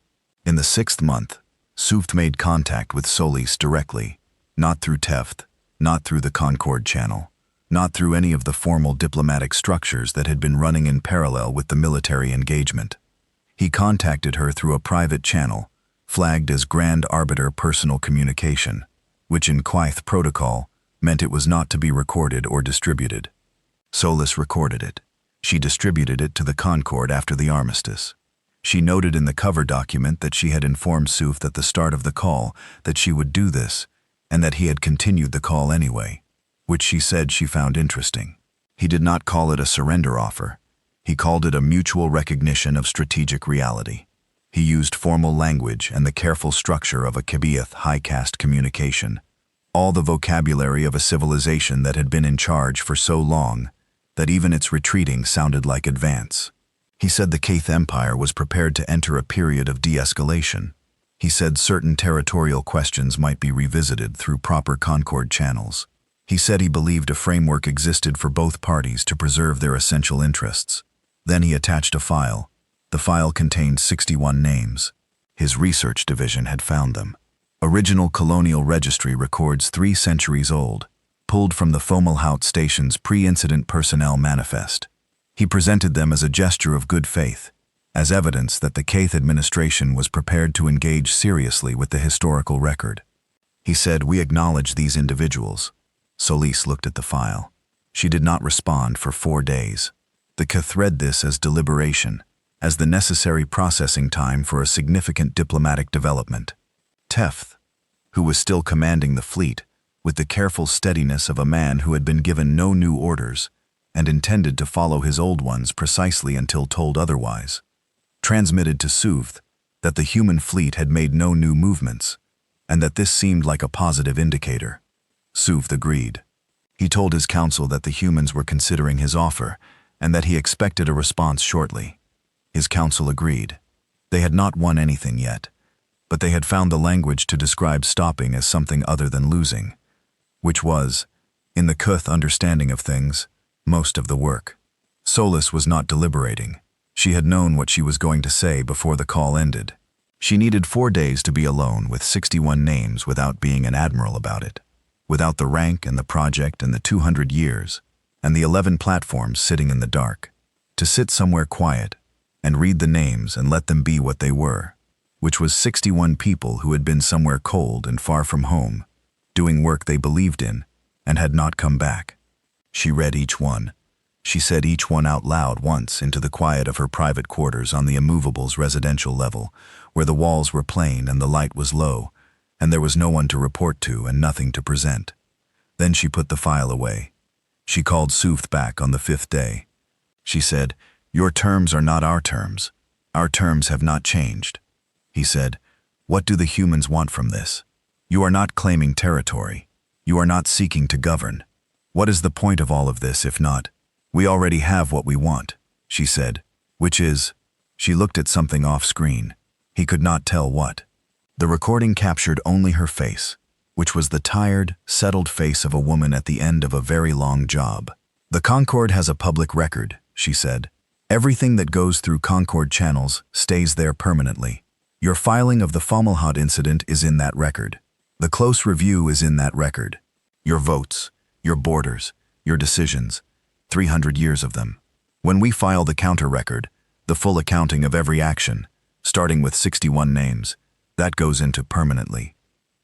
In the 6th month, Sooft made contact with Solis directly, not through Teft, not through the Concord channel, not through any of the formal diplomatic structures that had been running in parallel with the military engagement. He contacted her through a private channel, flagged as Grand Arbiter Personal Communication, which in Quaith protocol meant it was not to be recorded or distributed. Solis recorded it. She distributed it to the Concord after the armistice. She noted in the cover document that she had informed Sooft at the start of the call that she would do this, and that he had continued the call anyway, which she said she found interesting. He did not call it a surrender offer. He called it a mutual recognition of strategic reality. He used formal language and the careful structure of a Kibiyeth high-caste communication, all the vocabulary of a civilization that had been in charge for so long that even its retreating sounded like advance. He said the Kaith Empire was prepared to enter a period of de-escalation. He said certain territorial questions might be revisited through proper Concord channels. He said he believed a framework existed for both parties to preserve their essential interests. Then he attached a file. The file contained 61 names. His research division had found them. Original colonial registry records 3 centuries old, pulled from the Fomalhaut station's pre-incident personnel manifest. He presented them as a gesture of good faith, as evidence that the Kaith administration was prepared to engage seriously with the historical record. He said, "We acknowledge these individuals." Solis looked at the file. She did not respond for 4 days. The Kaith read this as deliberation, as the necessary processing time for a significant diplomatic development. Teft, who was still commanding the fleet, with the careful steadiness of a man who had been given no new orders and intended to follow his old ones precisely until told otherwise, transmitted to Sooft that the human fleet had made no new movements, and that this seemed like a positive indicator. Sooft agreed. He told his council that the humans were considering his offer and that he expected a response shortly. His council agreed. They had not won anything yet, but they had found the language to describe stopping as something other than losing, which was, in the Kuth understanding of things, most of the work. Solis was not deliberating. She had known what she was going to say before the call ended. She needed 4 days to be alone with 61 names without being an admiral about it, without the rank and the project and the 200 years, and the 11 platforms sitting in the dark. To sit somewhere quiet and read the names and let them be what they were, which was 61 people who had been somewhere cold and far from home, doing work they believed in and had not come back. She read each one. She said each one out loud once into the quiet of her private quarters on the Immovables residential level, where the walls were plain and the light was low, and there was no one to report to and nothing to present. Then she put the file away. She called Sooft back on the 5th day. She said, "Your terms are not our terms. Our terms have not changed." He said, "What do the humans want from this? You are not claiming territory. You are not seeking to govern. What is the point of all of this if not, we already have what we want," she said, which is, she looked at something off screen. He could not tell what. The recording captured only her face, which was the tired, settled face of a woman at the end of a very long job. "The Concord has a public record," she said. "Everything that goes through Concord channels stays there permanently. Your filing of the Fomalhaut incident is in that record. The close review is in that record. Your votes, your borders, your decisions, 300 years of them. When we file the counter record, the full accounting of every action, starting with 61 names. That goes into permanently.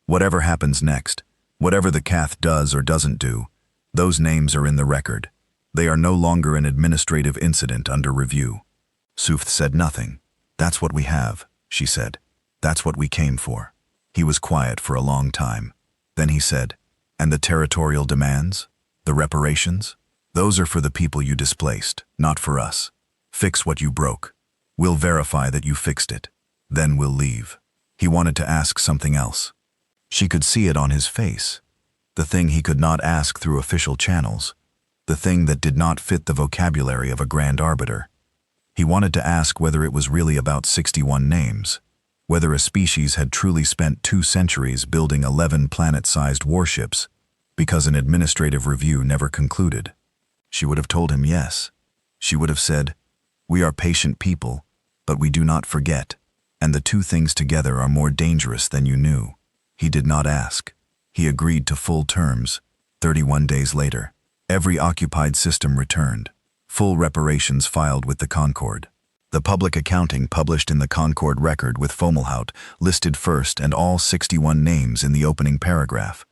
Whatever happens next, whatever the Cath does or doesn't do, those names are in the record. They are no longer an administrative incident under review. Sooth said nothing. That's what we have, she said. That's what we came for. He was quiet for a long time. Then he said, and the territorial demands? The reparations? Those are for the people you displaced, not for us. Fix what you broke. We'll verify that you fixed it. Then we'll leave. He wanted to ask something else. She could see it on his face. The thing he could not ask through official channels. The thing that did not fit the vocabulary of a grand arbiter. He wanted to ask whether it was really about 61 names, whether a species had truly spent 2 centuries building 11 planet-sized warships, because an administrative review never concluded. She would have told him yes. She would have said, we are patient people, but we do not forget, and the 2 things together are more dangerous than you knew. He did not ask. He agreed to full terms. 31 days later, every occupied system returned. Full reparations filed with the Concord. The public accounting published in the Concord record with Fomalhaut listed first and all 61 names in the opening paragraph,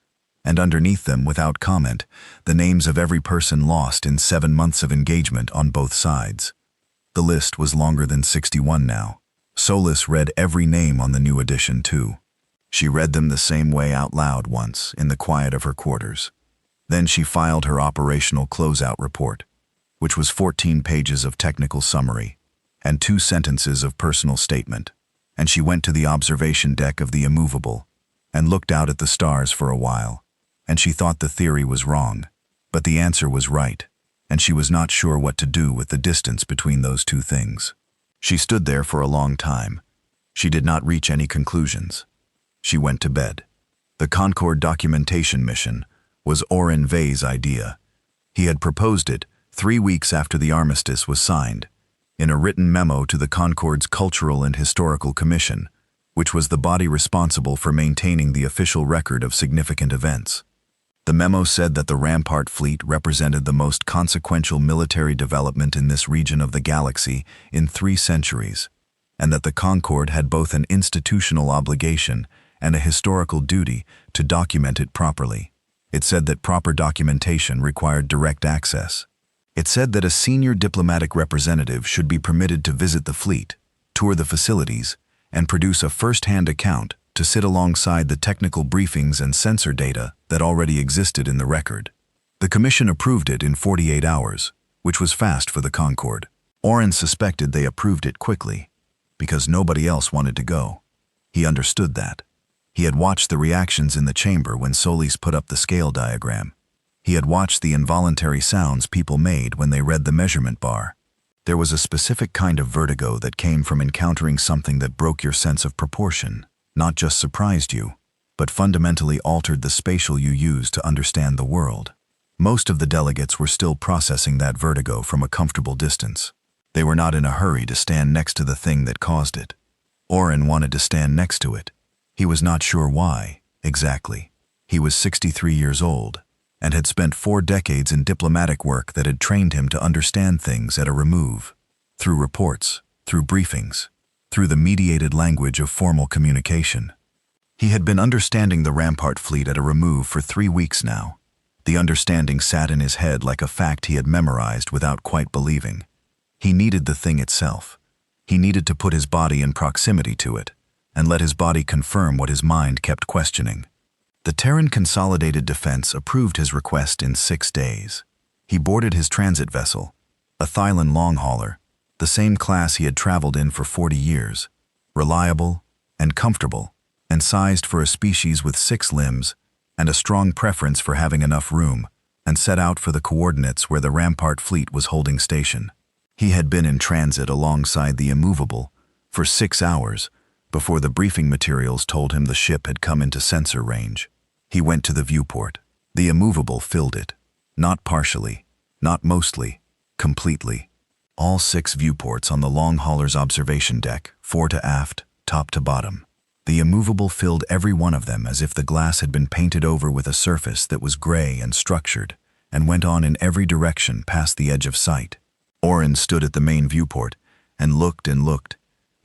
and underneath them, without comment, the names of every person lost in 7 months of engagement on both sides. The list was longer than 61 now. Solis read every name on the new edition too. She read them the same way out loud once in the quiet of her quarters. Then she filed her operational closeout report, which was 14 pages of technical summary and 2 sentences of personal statement, and she went to the observation deck of the immovable and looked out at the stars for a while, and she thought the theory was wrong, but the answer was right, and she was not sure what to do with the distance between those 2 things. She stood there for a long time. She did not reach any conclusions. She went to bed. The Concord documentation mission was Oren Vey's idea. He had proposed it 3 weeks after the armistice was signed, in a written memo to the Concord's Cultural and Historical Commission, which was the body responsible for maintaining the official record of significant events. The memo said that the Rampart fleet represented the most consequential military development in this region of the galaxy in 3 centuries, and that the Concord had both an institutional obligation and a historical duty to document it properly. It said that proper documentation required direct access. It said that a senior diplomatic representative should be permitted to visit the fleet, tour the facilities, and produce a first-hand account to sit alongside the technical briefings and sensor data that already existed in the record. The commission approved it in 48 hours, which was fast for the Concord. Oren suspected they approved it quickly, because nobody else wanted to go. He understood that. He had watched the reactions in the chamber when Solis put up the scale diagram. He had watched the involuntary sounds people made when they read the measurement bar. There was a specific kind of vertigo that came from encountering something that broke your sense of proportion, not just surprised you, but fundamentally altered the spatial you use to understand the world. Most of the delegates were still processing that vertigo from a comfortable distance. They were not in a hurry to stand next to the thing that caused it. Oren wanted to stand next to it. He was not sure why, exactly. He was 63 years old, and had spent 4 decades in diplomatic work that had trained him to understand things at a remove, through reports, through briefings, through the mediated language of formal communication. He had been understanding the Rampart fleet at a remove for 3 weeks now. The understanding sat in his head like a fact he had memorized without quite believing. He needed the thing itself. He needed to put his body in proximity to it, and let his body confirm what his mind kept questioning. The Terran Consolidated Defense approved his request in 6 days. He boarded his transit vessel, a Thylan long hauler, the same class he had traveled in for 40 years, reliable and comfortable, and sized for a species with 6 limbs and a strong preference for having enough room, and set out for the coordinates where the Rampart fleet was holding station. He had been in transit alongside the immovable for 6 hours before the briefing materials told him the ship had come into sensor range. He went to the viewport. The immovable filled it. Not partially, not mostly, completely. All 6 viewports on the long hauler's observation deck, fore to aft, top to bottom. The immovable filled every one of them as if the glass had been painted over with a surface that was gray and structured, and went on in every direction past the edge of sight. Oren stood at the main viewport and looked,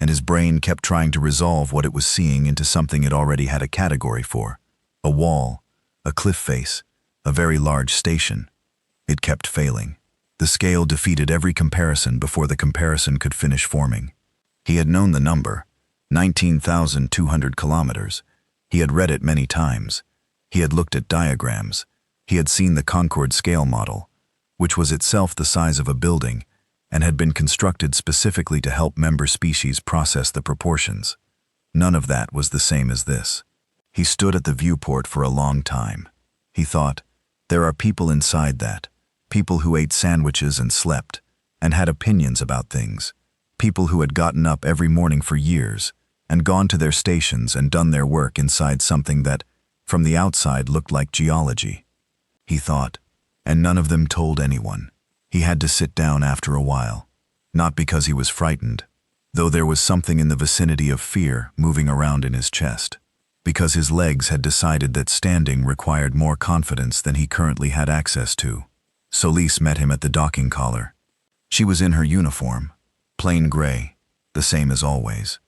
and his brain kept trying to resolve what it was seeing into something it already had a category for. A wall, a cliff face, a very large station. It kept failing. The scale defeated every comparison before the comparison could finish forming. He had known the number, 19,200 kilometers. He had read it many times. He had looked at diagrams. He had seen the Concorde scale model, which was itself the size of a building and had been constructed specifically to help member species process the proportions. None of that was the same as this. He stood at the viewport for a long time. He thought, there are people inside that, people who ate sandwiches and slept, and had opinions about things, people who had gotten up every morning for years, and gone to their stations and done their work inside something that, from the outside, looked like geology. He thought, and none of them told anyone. He had to sit down after a while, not because he was frightened, though there was something in the vicinity of fear moving around in his chest, because his legs had decided that standing required more confidence than he currently had access to. Solis met him at the docking collar. She was in her uniform, plain gray, the same as always.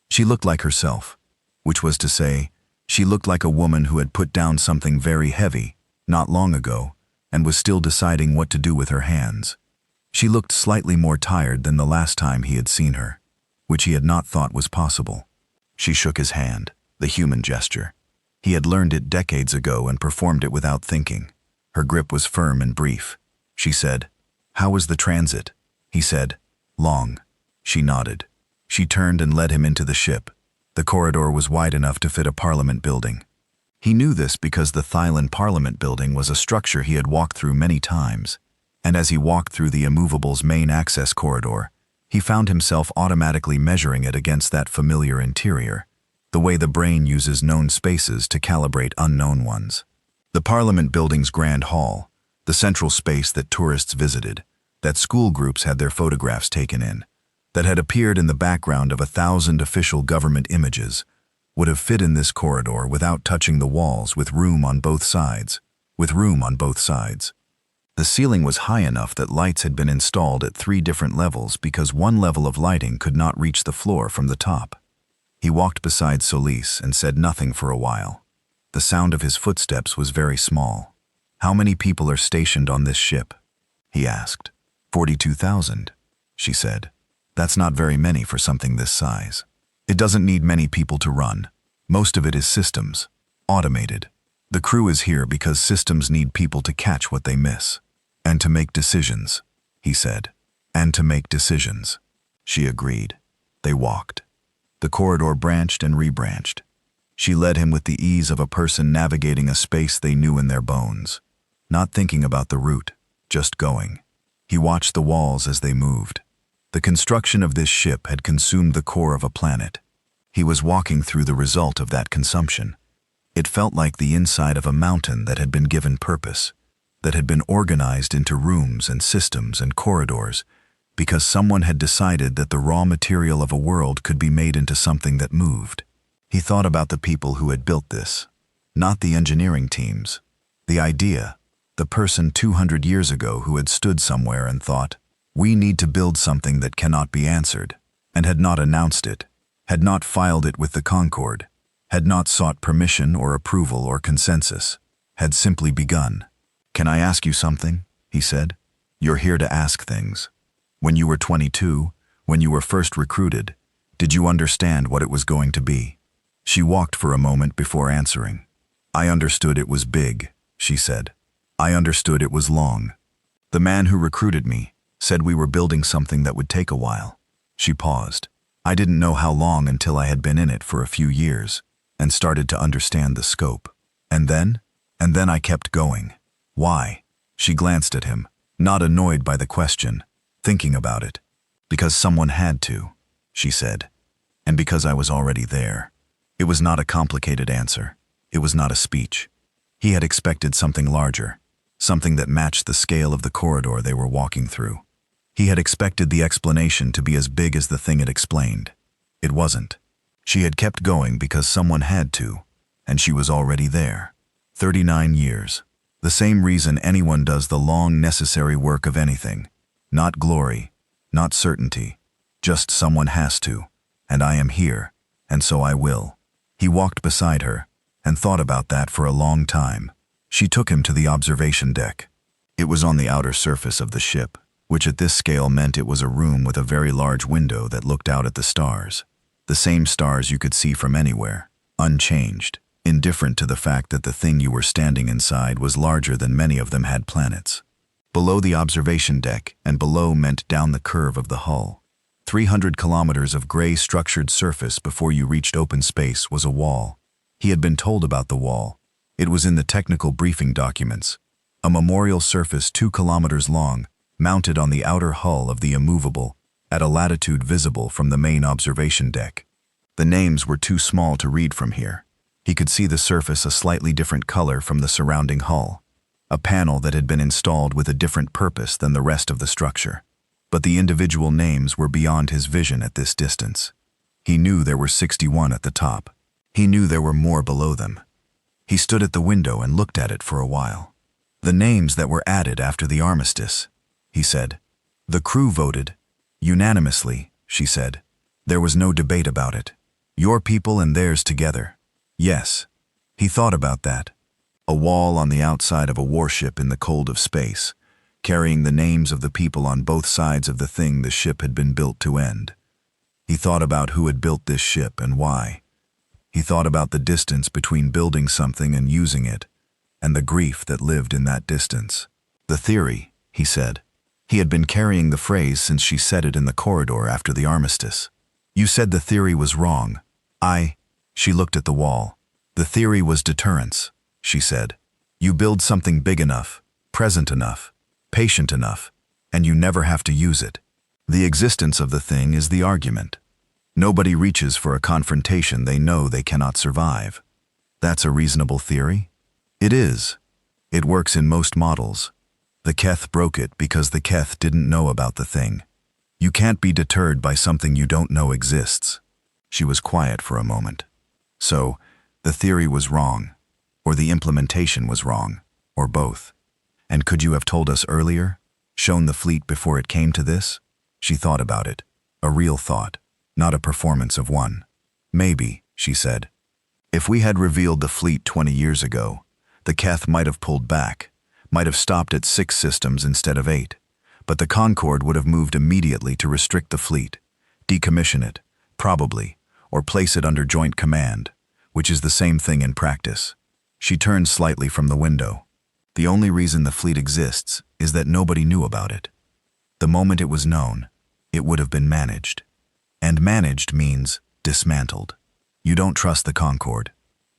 She looked like herself, which was to say, she looked like a woman who had put down something very heavy, not long ago, and was still deciding what to do with her hands. She looked slightly more tired than the last time he had seen her, which he had not thought was possible. She shook his hand, the human gesture. He had learned it decades ago and performed it without thinking. Her grip was firm and brief. She said, "How was the transit?" He said, "Long." She nodded. She turned and led him into the ship. The corridor was wide enough to fit a parliament building. He knew this because the Thailand Parliament building was a structure he had walked through many times, and as he walked through the immovable's main access corridor, he found himself automatically measuring it against that familiar interior, the way the brain uses known spaces to calibrate unknown ones. The Parliament building's grand hall, the central space that tourists visited, that school groups had their photographs taken in, that had appeared in the background of 1,000 official government images, would have fit in this corridor without touching the walls, with room on both sides. The ceiling was high enough that lights had been installed at 3 different levels because one level of lighting could not reach the floor from the top. He walked beside Solis and said nothing for a while. The sound of his footsteps was very small. "How many people are stationed on this ship?" he asked. 42,000, she said. "That's not very many for something this size. It doesn't need many people to run. Most of it is systems, automated. The crew is here because systems need people to catch what they miss. And to make decisions," he said. "And to make decisions." She agreed. They walked. The corridor branched and rebranched. She led him with the ease of a person navigating a space they knew in their bones, not thinking about the route, just going. He watched the walls as they moved. The construction of this ship had consumed the core of a planet. He was walking through the result of that consumption. It felt like the inside of a mountain that had been given purpose, that had been organized into rooms and systems and corridors, because someone had decided that the raw material of a world could be made into something that moved. He thought about the people who had built this, not the engineering teams. The idea, the person 200 years ago who had stood somewhere and thought, "We need to build something that cannot be answered," and had not announced it, had not filed it with the Concorde, had not sought permission or approval or consensus, had simply begun. "Can I ask you something?" he said. "You're here to ask things. When you were 22, when you were first recruited, did you understand what it was going to be?" She walked for a moment before answering. "I understood it was big," she said. "I understood it was long. The man who recruited me said we were building something that would take a while." She paused. "I didn't know how long until I had been in it for a few years and started to understand the scope. And then I kept going." "Why?" She glanced at him, not annoyed by the question, thinking about it. "Because someone had to," she said. "And because I was already there." It was not a complicated answer. It was not a speech. He had expected something larger, something that matched the scale of the corridor they were walking through. He had expected the explanation to be as big as the thing it explained. It wasn't. She had kept going because someone had to, and she was already there. 39 years. The same reason anyone does the long, necessary work of anything. Not glory, not certainty. Just someone has to, and I am here, and so I will. He walked beside her, and thought about that for a long time. She took him to the observation deck. It was on the outer surface of the ship, which at this scale meant it was a room with a very large window that looked out at the stars. The same stars you could see from anywhere, unchanged, indifferent to the fact that the thing you were standing inside was larger than many of them had planets. Below the observation deck, and below meant down the curve of the hull. 300 kilometers of gray structured surface before you reached open space was a wall. He had been told about the wall. It was in the technical briefing documents. A memorial surface 2 kilometers long, mounted on the outer hull of the immovable, at a latitude visible from the main observation deck. The names were too small to read from here. He could see the surface a slightly different color from the surrounding hull. A panel that had been installed with a different purpose than the rest of the structure. But the individual names were beyond his vision at this distance. He knew there were 61 at the top. He knew there were more below them. He stood at the window and looked at it for a while. The names that were added after the armistice, he said. The crew voted. Unanimously, she said. There was no debate about it. Your people and theirs together. Yes. He thought about that. A wall on the outside of a warship in the cold of space, carrying the names of the people on both sides of the thing the ship had been built to end. He thought about who had built this ship and why. He thought about the distance between building something and using it, and the grief that lived in that distance. The theory, he said. He had been carrying the phrase since she said it in the corridor after the armistice. You said the theory was wrong. She looked at the wall. The theory was deterrence, she said. You build something big enough, present enough, patient enough, and you never have to use it. The existence of the thing is the argument. Nobody reaches for a confrontation they know they cannot survive. That's a reasonable theory? It is. It works in most models. The Keth broke it because the Keth didn't know about the thing. You can't be deterred by something you don't know exists. She was quiet for a moment. So, the theory was wrong, or the implementation was wrong, or both. And could you have told us earlier? Shown the fleet before it came to this? She thought about it. A real thought, not a performance of one. Maybe, she said. If we had revealed the fleet 20 years ago, the Keth might have pulled back, might have stopped at 6 systems instead of 8, but the Concorde would have moved immediately to restrict the fleet, decommission it, probably, or place it under joint command, which is the same thing in practice. She turned slightly from the window. The only reason the fleet exists is that nobody knew about it. The moment it was known, it would have been managed. And managed means dismantled. You don't trust the Concorde.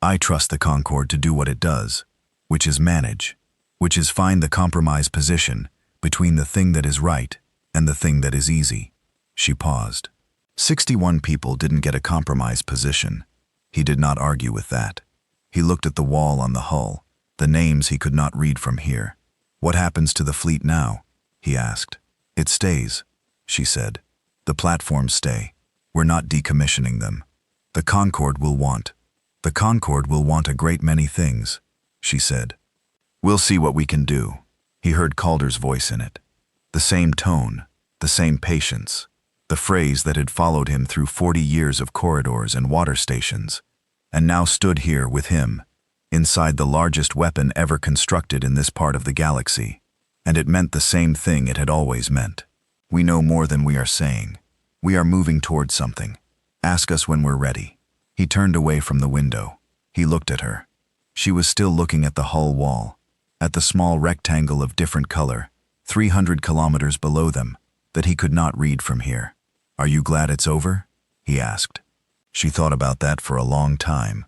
I trust the Concorde to do what it does, which is manage, which is find the compromise position between the thing that is right and the thing that is easy. She paused. 61 people didn't get a compromise position. He did not argue with that. He looked at the wall on the hull, the names he could not read from here. What happens to the fleet now? He asked. It stays, she said. The platforms stay. We're not decommissioning them. The Concorde will want a great many things, she said. We'll see what we can do. He heard Calder's voice in it. The same tone, the same patience, the phrase that had followed him through 40 years of corridors and water stations, and now stood here with him, inside the largest weapon ever constructed in this part of the galaxy. And it meant the same thing it had always meant. We know more than we are saying. We are moving towards something. Ask us when we're ready. He turned away from the window. He looked at her. She was still looking at the hull wall, at the small rectangle of different color, 300 kilometers below them, that he could not read from here. Are you glad it's over? He asked. She thought about that for a long time.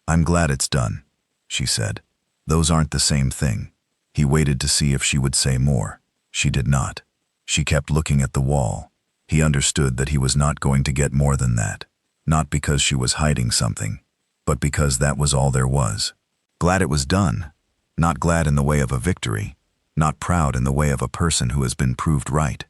I'm glad it's done, she said. Those aren't the same thing. He waited to see if she would say more. She did not. She kept looking at the wall. He understood that he was not going to get more than that, not because she was hiding something, but because that was all there was. Glad it was done, not glad in the way of a victory, not proud in the way of a person who has been proved right.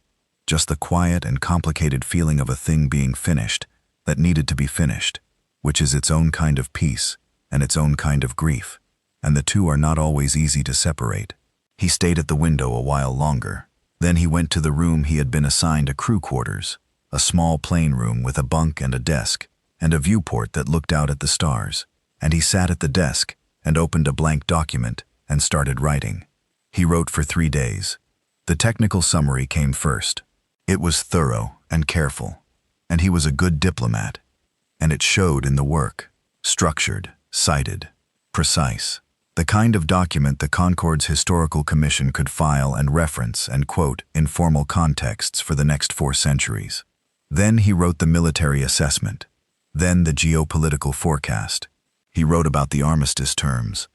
Just the quiet and complicated feeling of a thing being finished that needed to be finished, which is its own kind of peace and its own kind of grief, and the two are not always easy to separate. He stayed at the window a while longer. Then he went to the room he had been assigned a crew quarters. a small plain room with a bunk and a desk, and a viewport that looked out at the stars. And he sat at the desk and opened a blank document and started writing. He wrote for 3 days. The technical summary came first. It was thorough and careful, and he was a good diplomat. And it showed in the work. Structured, cited, precise. The kind of document the Concord's Historical Commission could file and reference and quote in formal contexts for the next 4 centuries. Then he wrote the military assessment. Then the geopolitical forecast. He wrote about the armistice terms,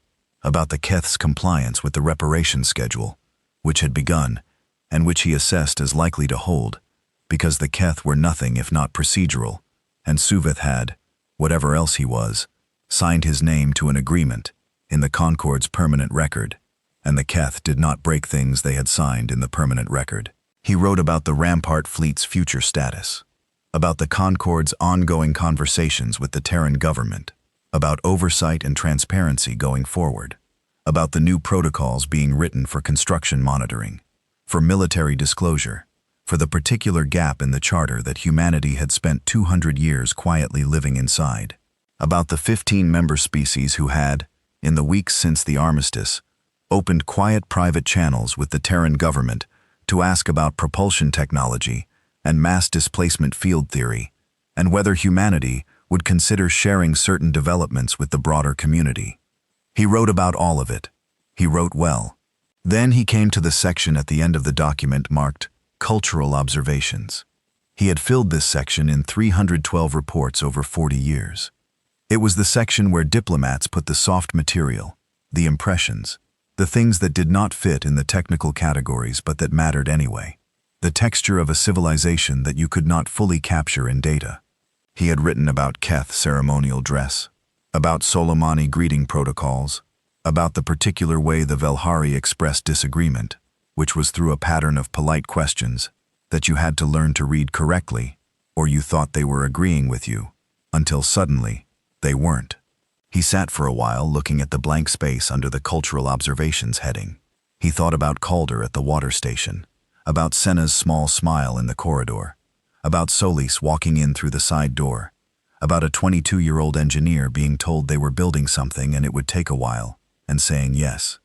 about the Keth's compliance with the reparation schedule, which had begun, and which he assessed as likely to hold, because the Keth were nothing if not procedural, and Suveth had, whatever else he was, signed his name to an agreement in the Concord's permanent record, and the Keth did not break things they had signed in the permanent record. He wrote about the Rampart fleet's future status, about the Concord's ongoing conversations with the Terran government, about oversight and transparency going forward, about the new protocols being written for construction monitoring, for military disclosure, for the particular gap in the charter that humanity had spent 200 years quietly living inside, about the 15 member species who had, in the weeks since the armistice, opened quiet private channels with the Terran government to ask about propulsion technology and mass displacement field theory, and whether humanity would consider sharing certain developments with the broader community. He wrote about all of it. He wrote well. Then he came to the section at the end of the document marked Cultural Observations. He had filled this section in 312 reports over 40 years. It was the section where diplomats put the soft material, the impressions, the things that did not fit in the technical categories but that mattered anyway, the texture of a civilization that you could not fully capture in data. He had written about Keth ceremonial dress, about Solomani greeting protocols, about the particular way the Velhari expressed disagreement, which was through a pattern of polite questions that you had to learn to read correctly, or you thought they were agreeing with you, until suddenly they weren't. He sat for a while looking at the blank space under the Cultural Observations heading. He thought about Calder at the water station, about Senna's small smile in the corridor, about Solis walking in through the side door, about a 22-year-old engineer being told they were building something and it would take a while, and saying yes.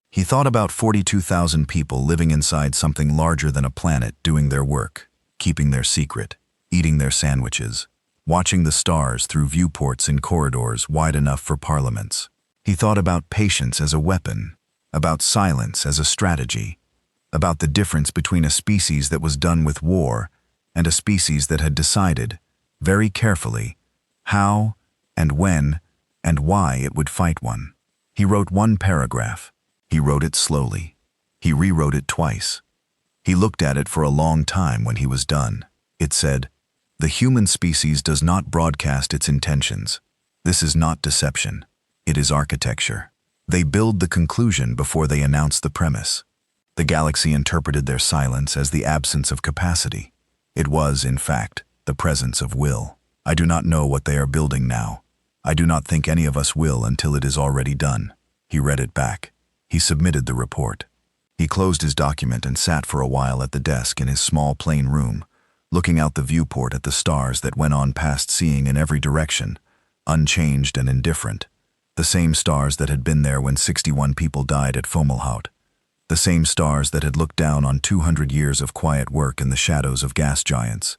He thought about 42,000 people living inside something larger than a planet doing their work, keeping their secret, eating their sandwiches, watching the stars through viewports in corridors wide enough for parliaments. He thought about patience as a weapon, about silence as a strategy, about the difference between a species that was done with war and a species that had decided, very carefully, how and when and why it would fight one. He wrote 1 paragraph. He wrote it slowly. He rewrote it twice. He looked at it for a long time when he was done. It said, "The human species does not broadcast its intentions. This is not deception. It is architecture. They build the conclusion before they announce the premise." The galaxy interpreted their silence as the absence of capacity. It was, in fact, the presence of will. "I do not know what they are building now. I do not think any of us will until it is already done." He read it back. He submitted the report. He closed his document and sat for a while at the desk in his small plain room, looking out the viewport at the stars that went on past seeing in every direction, unchanged and indifferent. The same stars that had been there when 61 people died at Fomalhaut. The same stars that had looked down on 200 years of quiet work in the shadows of gas giants.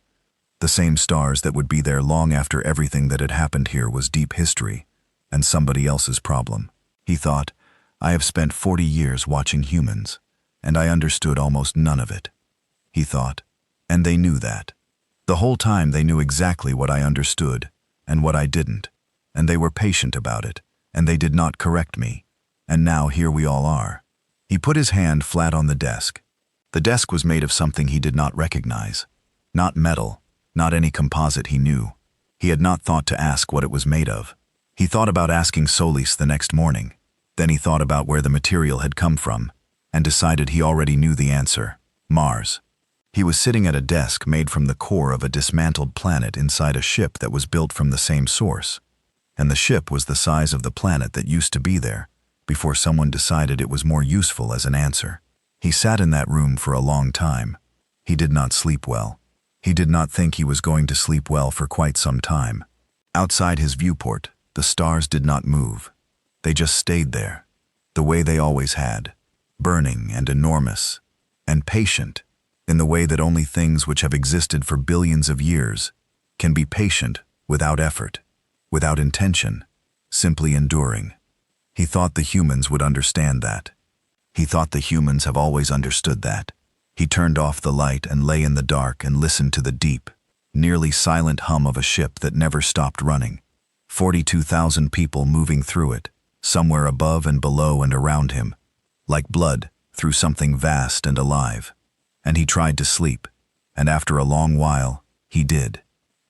The same stars that would be there long after everything that had happened here was deep history and somebody else's problem. He thought, "I have spent 40 years watching humans, and I understood almost none of it." He thought, and they knew that. The whole time they knew exactly what I understood and what I didn't, and they were patient about it, and they did not correct me, and now here we all are. He put his hand flat on the desk. The desk was made of something he did not recognize. Not metal, not any composite he knew. He had not thought to ask what it was made of. He thought about asking Solis the next morning. Then he thought about where the material had come from, and decided he already knew the answer: Mars. He was sitting at a desk made from the core of a dismantled planet inside a ship that was built from the same source. And the ship was the size of the planet that used to be there, before someone decided it was more useful as an answer. He sat in that room for a long time. He did not sleep well. He did not think he was going to sleep well for quite some time. Outside his viewport, the stars did not move. They just stayed there, the way they always had, burning and enormous, and patient, in the way that only things which have existed for billions of years can be patient without effort, without intention, simply enduring. He thought the humans would understand that. He thought the humans have always understood that. He turned off the light and lay in the dark and listened to the deep, nearly silent hum of a ship that never stopped running. 42,000 people moving through it, somewhere above and below and around him, like blood through something vast and alive. And he tried to sleep, and after a long while, he did.